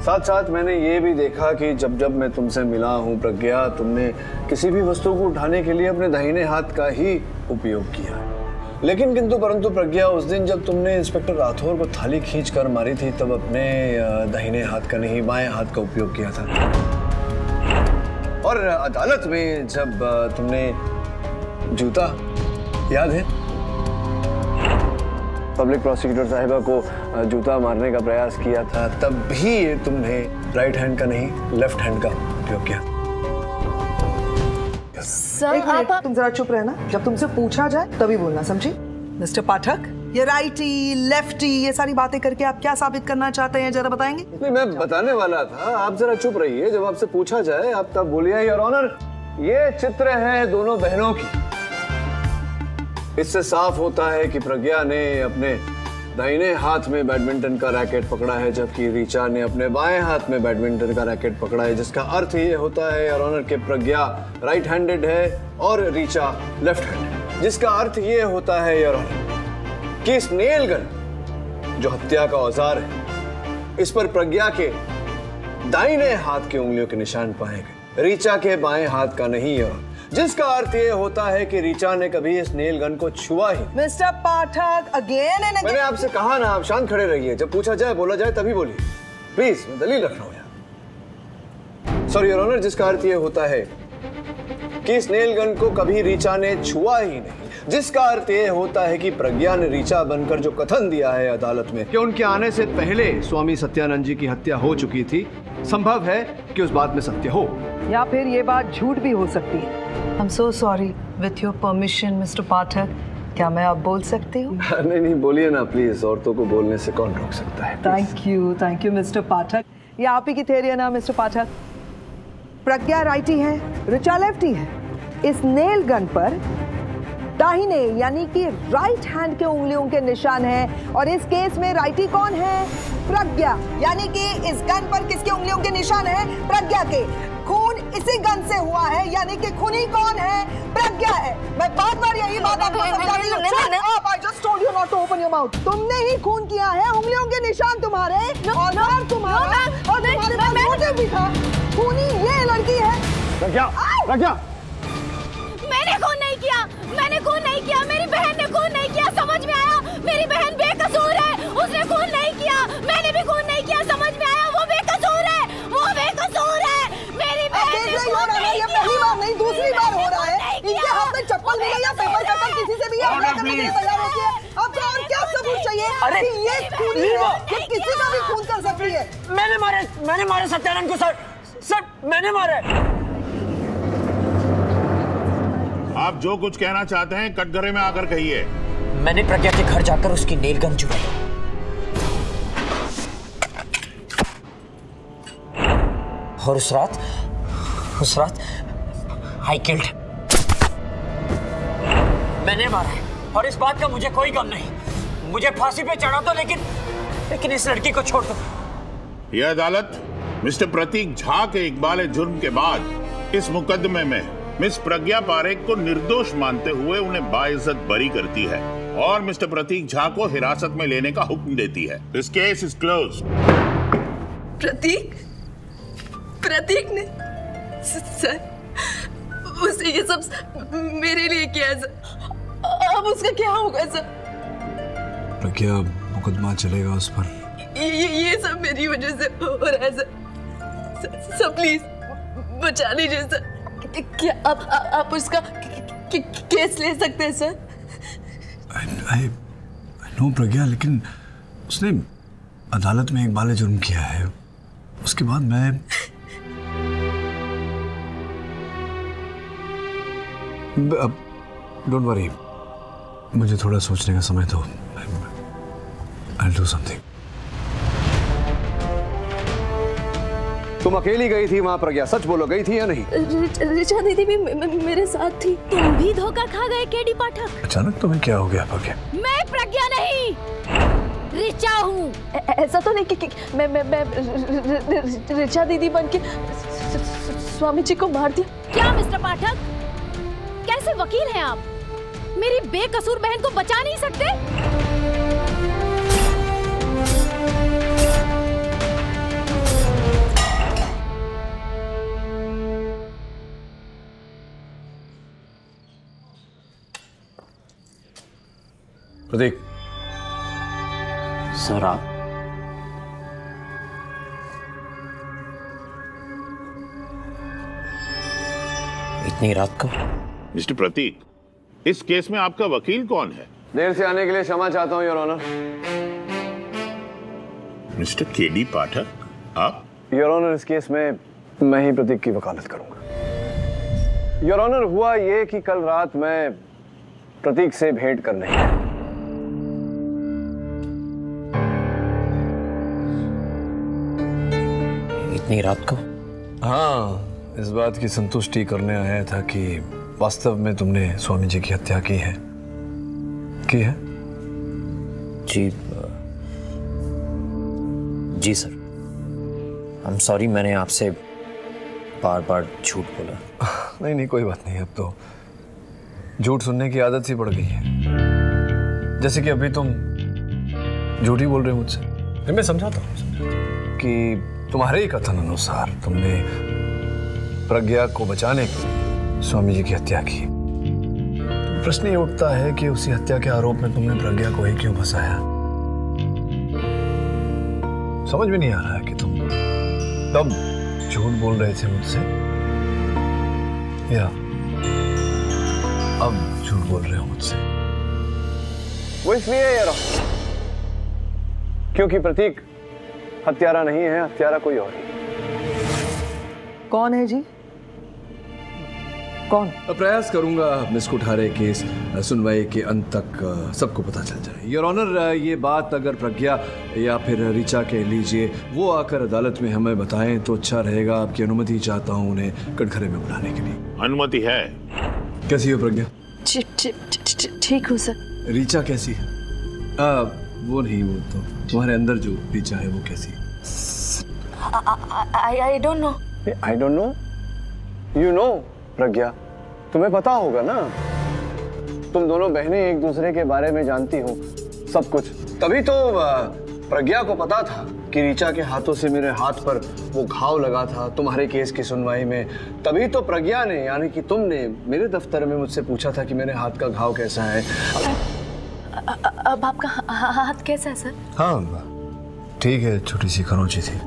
साथ साथ मैंने ये भी देखा कि जब जब मैं तुमसे मिला हूं प्रज्ञा, तुमने किसी भी वस्तु को उठाने के लिए अपने दाहिने हाथ का ही उपयोग किया। लेकिन किंतु परंतु प्रज्ञा, उस दिन जब तुमने इंस्पेक्टर राठौर को थाली खींच कर मारी थी, तब अपने दाहिने हाथ का नहीं बाएं हाथ का उपयोग किया था। और अदालत में जब तुमने जूता, याद है, पब्लिक प्रोसिक्यूटर साहिबा को जूता मारने का प्रयास किया था, तब भी तुमने राइट हैंड का नहीं लेफ्ट हैंड का उपयोग किया। सर, एक मिनट, तुम जरा चुप रहना, जब तुमसे पूछा जाए तभी बोलना, समझी? मिस्टर पाठक, ये राइटी लेफ्टी ये सारी बातें करके आप क्या साबित करना चाहते हैं, जरा बताएंगे? नहीं, मैं बताने वाला था, आप जरा चुप रहिए, जब आपसे पूछा जाए आप तब बोलिए। योर ऑनर, ये चित्र है दोनों बहनों की। इससे साफ होता है कि प्रज्ञा ने अपने दाहिने हाथ में बैडमिंटन का रैकेट पकड़ा है, जबकि ऋचा ने अपने बाएं हाथ में बैडमिंटन का रैकेट पकड़ा है, जिसका अर्थ ये होता है योर ऑनर कि प्रज्ञा राइट हैंडेड है और ऋचा लेफ्ट हैंडेड, जिसका अर्थ ये होता है योर ऑनर कि इस नेल गन जो हत्या का औजार है, इस पर प्रज्ञा के दाहिने हाथ की उंगलियों के निशान पाए गए, ऋचा के बाएं हाथ का नहीं है, जिसका अर्थ ये होता है कि ऋचा ने कभी इस नेल गन को छुआ ही। Mister Pathak, again and again. मैंने आपसे कहा ना, आप शांत खड़े रहिए, जब पूछा जाए बोला जाए तभी बोलिए प्लीज, मैं दलील रख रहा हूं यहाँ। सॉरी योर ऑनर, जिसका अर्थ ये होता है कि इस नेल गन को कभी ऋचा ने छुआ ही नहीं, जिसका अर्थ ये होता है कि प्रज्ञा ने ऋचा बनकर जो कथन दिया है अदालत में कि उनके आने से पहले स्वामी सत्यानंद जी की हत्या हो चुकी थी, संभव है कि उस बात में सत्य हो, या फिर ये बात झूठ भी हो सकती है। I'm so sorry. With your permission, Mr. पाठक, क्या मैं अब बोल सकती हूँ? नहीं, बोलिए ना प्लीज, औरतों को बोलने से कौन रोक सकता है। थैंक यू मिस्टर पाठक। ये आप ही की थ्योरी है ना मिस्टर पाठक? प्रज्ञा राइटी है, ऋचा लेफ्टी है। इस नेल गन पर दाहिने यानी कि राइट हैंड के उंगलियों के निशान हैं, और इस केस में राइटी कौन है? प्रज्ञा। यानी कि इस गन पर किसके उंगलियों के निशान हैं? प्रज्ञा के। खून इसी गन से हुआ है, यानी कि खूनी कौन है? प्रज्ञा है। मैं बार-बार यही बात आपको समझा रही हूँ। Shut up! I just told you not to open your mouth. तुमने ही खून किया है, उंगलियों के निशान तुम्हारे और नाम तुम्हारा और तुम्हारे पास मोटिव भी था। खूनी ये लड़की है। प्रज्ञा, प्रज्ञा, मैंने खून नहीं किया, मैंने खून नहीं किया, मेरी बहन ने खून नहीं किया, समझ में आया? मेरी बहन बेकसूर है, उसने खून नहीं किया, मैंने भी खून नहीं किया, समझ में आया? वो बेकसूर है, वो बेकसूर है, मेरी बहन ने खून नहीं किया। ये पहली बार नहीं, दूसरी बार हो रहा है। इनके हाथ में चप्पल नहीं है या पेपर कटर किसी से भी आप करने के लिए तैयार होती है। अब तो और क्या सबूत चाहिए? अरे कि ये खूनी है, ये किसी का भी खून कर सकती है। मैंने मारे सत्यानंद को सर, मैंने मारे। आप जो कुछ कहना चाहते हैं कटघरे में आकर कहिए। मैंने प्रज्ञा के घर जाकर उसकी नेल गन चुराई और उस रात आई किल्ड। मैंने मारा है और इस बात का मुझे कोई गम नहीं। मुझे फांसी पे चढ़ा दो, लेकिन इस लड़की को छोड़ दो। यह अदालत मिस्टर प्रतीक झा के इकबाल जुर्म के बाद इस मुकदमे में मिस प्रज्ञा पारेख को निर्दोष मानते हुए उन्हें बाइज्जत बरी करती है और मिस्टर प्रतीक झा को हिरासत में लेने का हुक्म देती है। This case is close. Prateek ने सर उसने ये सब मेरे लिए किया सर। अब उसका क्या होगा सर? प्रज्ञा, मुकदमा चलेगा उस पर। ये सब मेरी वजह से हो रहा है सर। प्लीज बचा लीजिए सर। क्या आप उसका केस ले सकते हैं सर? I know प्रज्ञा, लेकिन उसने अदालत में इकबाल जुर्म किया है। उसके बाद मैं डोंट वरी, मुझे थोड़ा सोचने का समय दो। I'll do something. तुम अकेली गई थी वहां प्रज्ञा? सच बोलो, गई थी या नहीं? ऋचा दीदी भी मेरे साथ थी। तुम भी धोखा खा गए केडी पाठक। अचानक तुम्हें क्या हो गया प्रज्ञा? मैं प्रज्ञा नहीं, ऋचा हूँ। ऐसा तो नहीं कि मैं ऋचा दीदी बन के स्वामी जी को मार दिया। क्या मिस्टर पाठक, कैसे वकील हैं आप? मेरी बेकसूर बहन को बचा नहीं सकते? प्रतीक। सर आप इतनी रात को? मिस्टर प्रतीक, इस केस में आपका वकील कौन है? देर से आने के लिए क्षमा चाहता हूं your honour. Mister K D Pathak, आप? योर ऑनर, इस केस में मैं ही प्रतीक की वकालत करूंगा। योर ऑनर, हुआ ये कि कल रात मैं प्रतीक से भेंट करने गया। इतनी रात को? हाँ, इस बात की संतुष्टि करने आया था कि वास्तव में तुमने स्वामी जी की हत्या की है। जी सर। आई एम सॉरी, मैंने आपसे बार बार झूठ बोला। नहीं, कोई बात नहीं। अब तो झूठ सुनने की आदत सी पड़ गई है। जैसे कि अभी तुम झूठ ही बोल रहे हो मुझसे। मैं समझाता हूँ कि तुम्हारे ही कथन अनुसार तुमने प्रज्ञा को बचाने के लिए स्वामी जी की हत्या की। तो प्रश्न ये उठता है कि उसी हत्या के आरोप में तुमने प्रज्ञा को ही क्यों फंसाया? समझ में नहीं आ रहा है कि तुम तब झूठ बोल रहे थे मुझसे या अब झूठ बोल रहे हो मुझसे। वो इसलिए यार क्योंकि प्रतीक हत्यारा नहीं है, हत्यारा कोई और है। कौन है जी? कौन? प्रयास करूंगा मिस कुठारे केस सुनवाई के अंत तक सबको पता चल जाए। योर ऑनर, ये बात अगर प्रज्ञा या फिर ऋचा कह लीजिए, वो आकर अदालत में हमें बताएं तो अच्छा रहेगा। आपकी अनुमति चाहता हूं उन्हें कटघरे में बुलाने के लिए। अनुमति है। कैसी हो प्रज्ञा? ठीक हूँ सर। ऋचा कैसी है? वो नहीं, वो तो तुम्हारे अंदर जो ऋचा है वो कैसी? I don't know. I don't know? You know, प्रज्ञा, तुम्हें पता होगा ना, तुम दोनों बहनें एक दूसरे के बारे में जानती हो सब कुछ। तभी तो प्रज्ञा को पता था कि ऋचा के हाथों से मेरे हाथ पर वो घाव लगा था तुम्हारे केस की सुनवाई में। तभी तो प्रज्ञा ने, यानी कि तुमने, मेरे दफ्तर में मुझसे पूछा था कि मेरे हाथ का घाव कैसा है। अब आपका हाथ कैसा है सर? हाँ ठीक है, छोटी सी खरोंची थी।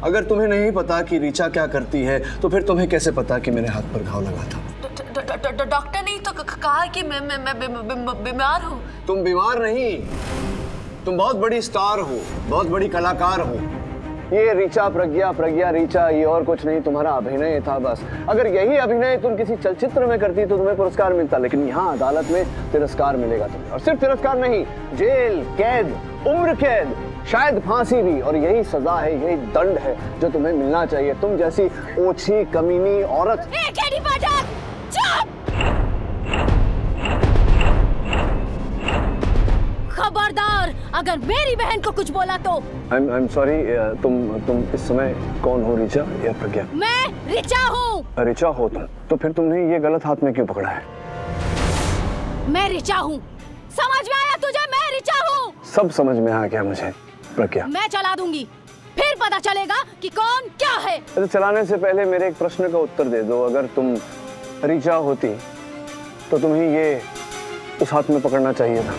अगर तुम्हें नहीं पता कि ऋचा क्या करती है तो फिर तुम्हें कैसे पता कि मेरे हाथ पर घाव लगा था? डॉक्टर ने तो कहा कि मैं बीमार हूँ। तुम बीमार नहीं, तुम बहुत बड़ी स्टार हो, बहुत बड़ी कलाकार हो। ये ऋचा प्रज्ञा, प्रज्ञा ऋचा, ये और कुछ नहीं, तुम्हारा अभिनय था बस। अगर यही अभिनय तुम किसी चलचित्र में करती तो तुम्हें पुरस्कार मिलता, लेकिन यहाँ अदालत में तिरस्कार मिलेगा तुम्हें। और सिर्फ तिरस्कार नहीं, जेल, कैद, उम्र कैद, शायद फांसी भी। और यही सजा है, यही दंड है जो तुम्हें मिलना चाहिए, तुम जैसी ओछी कमीनी औरत। खबरदार, अगर मेरी बहन को कुछ बोला तो। I'm sorry, तुम इस समय कौन हो, ऋचा या प्रज्ञा? मैं ऋचा हूँ। ऋचा हो तुम, तो फिर तुमने ये गलत हाथ में क्यों पकड़ा है? मैं ऋचा हूँ, समझ में आया तुझे? मैं ऋचा हूँ। सब समझ में आ गया मुझे प्रज्ञा। मैं चला दूंगी, फिर पता चलेगा कि कौन क्या है। तो चलाने से पहले मेरे एक प्रश्न का उत्तर दे दो। अगर तुम ऋचा होती तो तुम्हें ये उस हाथ में पकड़ना चाहिए था,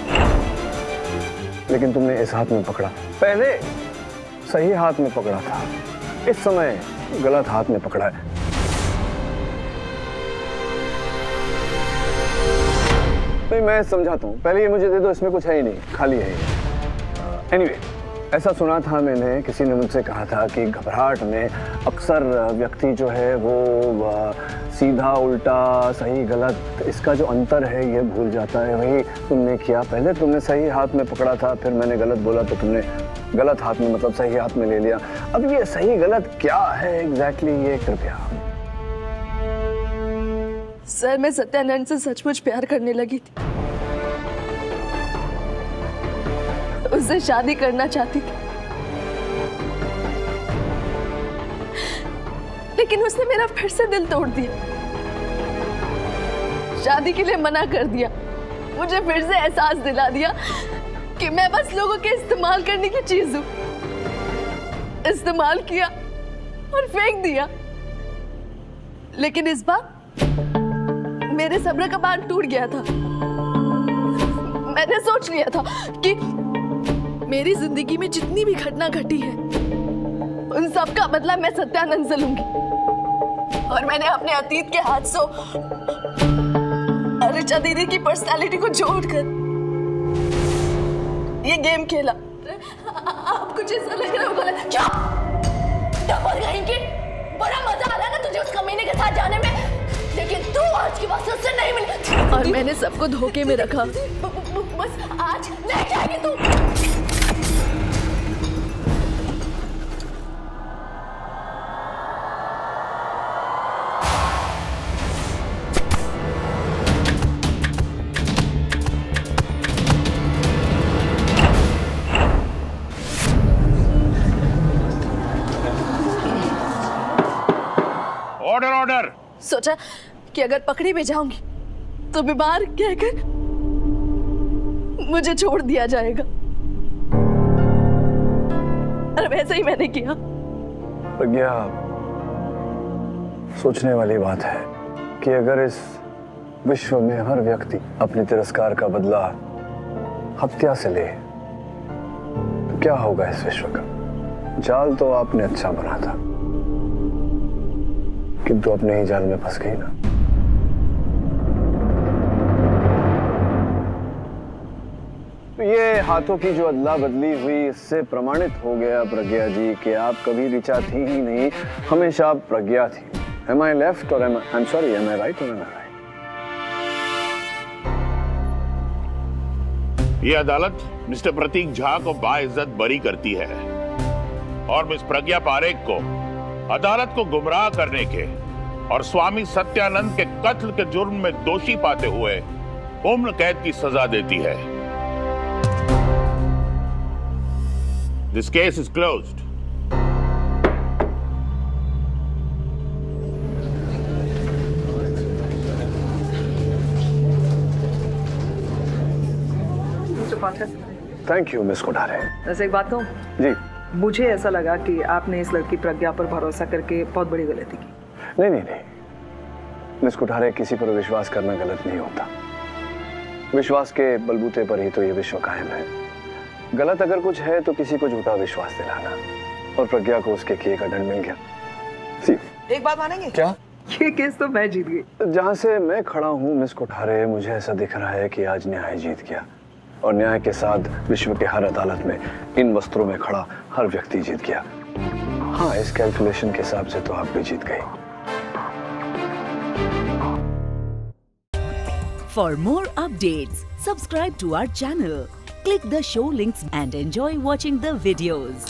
लेकिन तुमने इस हाथ में पकड़ा। पहले सही हाथ में पकड़ा था, इस समय गलत हाथ में पकड़ा है। नहीं, मैं समझाता हूँ, पहले ये मुझे दे दो, इसमें कुछ है ही नहीं, खाली है। एनीवे, ऐसा सुना था मैंने, किसी ने मुझसे कहा था कि घबराहट में अक्सर व्यक्ति जो है वो सीधा उल्टा, सही गलत, इसका जो अंतर है ये भूल जाता है। वही तुमने किया, पहले तुमने सही हाथ में पकड़ा था, फिर मैंने गलत बोला तो तुमने गलत हाथ में, मतलब सही हाथ में ले लिया। अब ये सही गलत क्या है एग्जैक्टली, ये कृपया। सर, मैं सत्यानंद से सचमुच प्यार करने लगी थी, उससे शादी करना चाहती थी, लेकिन उसने मेरा फिर से दिल तोड़ दिया, शादी के लिए मना कर दिया, मुझे फिर से एहसास दिला दिया कि मैं बस लोगों के इस्तेमाल करने की चीज हूं। इस्तेमाल किया और फेंक दिया, लेकिन इस बार मेरे सब्र का बांध टूट गया था। मैंने सोच लिया था कि मेरी जिंदगी में जितनी भी घटना घटी है उन सब का बदला मैं सत्यानंद से लूंगी, और मैंने अपने अतीत के हादसों और ऋचा दीदी की पर्सनालिटी को जोड़कर ये गेम खेला। आप कुछ ऐसा लग रहा होगा, क्या डबल कहेंगे? बड़ा मजा आ रहा है ना तुझे उस कमीने के साथ जाने में, लेकिन तू आज की बात से नहीं मिली, और मैंने सबको धोखे में रखा। बस आज नहीं जाएगी तू। Order order. सोचा कि अगर पकड़ी में जाऊंगी तो बीमार कहकर मुझे छोड़ दिया जाएगा, और वैसे ही मैंने किया। प्रज्ञा, सोचने वाली बात है कि अगर इस विश्व में हर व्यक्ति अपने तिरस्कार का बदला हत्या से ले तो क्या होगा इस विश्व का? जाल तो आपने अच्छा बना था, किंतु अपने ही जाल में फंस गई ना। तो ये हाथों की जो अदला बदली हुई, इससे प्रमाणित हो गया प्रज्ञा जी कि आप कभी ऋचा थी ही नहीं, हमेशा प्रज्ञा थी। Am I left or I'm sorry, am I right or am I right? ये अदालत मिस्टर प्रतीक झा को बाइज्जत बरी करती है और मिस प्रज्ञा पारेख को अदालत को गुमराह करने के और स्वामी सत्यानंद के कत्ल के जुर्म में दोषी पाते हुए उम्र कैद की सजा देती है। This case is closed. Thank you miss Kothare. वैसे एक बात कहूं जी, मुझे ऐसा लगा कि आपने इस लड़की प्रज्ञा पर भरोसा करके बहुत बड़ी गलती की। नहीं नहीं नहीं मिस कोठारे, किसी पर विश्वास करना गलत नहीं होता। विश्वास के बलबूते पर ही तो ये विश्व कायम है। गलत अगर कुछ है तो किसी को झूठा विश्वास दिलाना, और प्रज्ञा को उसके किए का दंड मिल गया। एक बात मानेंगे? क्या? ये केस तो मैं जीत गई। जहां से मैं खड़ा हूं मिस कोठारे, मुझे ऐसा दिख रहा है कि आज न्याय जीत गया, और न्याय के साथ विश्व के हर अदालत में इन वस्त्रों में खड़ा हर व्यक्ति जीत गया। हाँ, इस कैलकुलेशन के हिसाब से तो आप भी जीत गई। For more updates, subscribe to our channel, click the show links and enjoy watching the videos.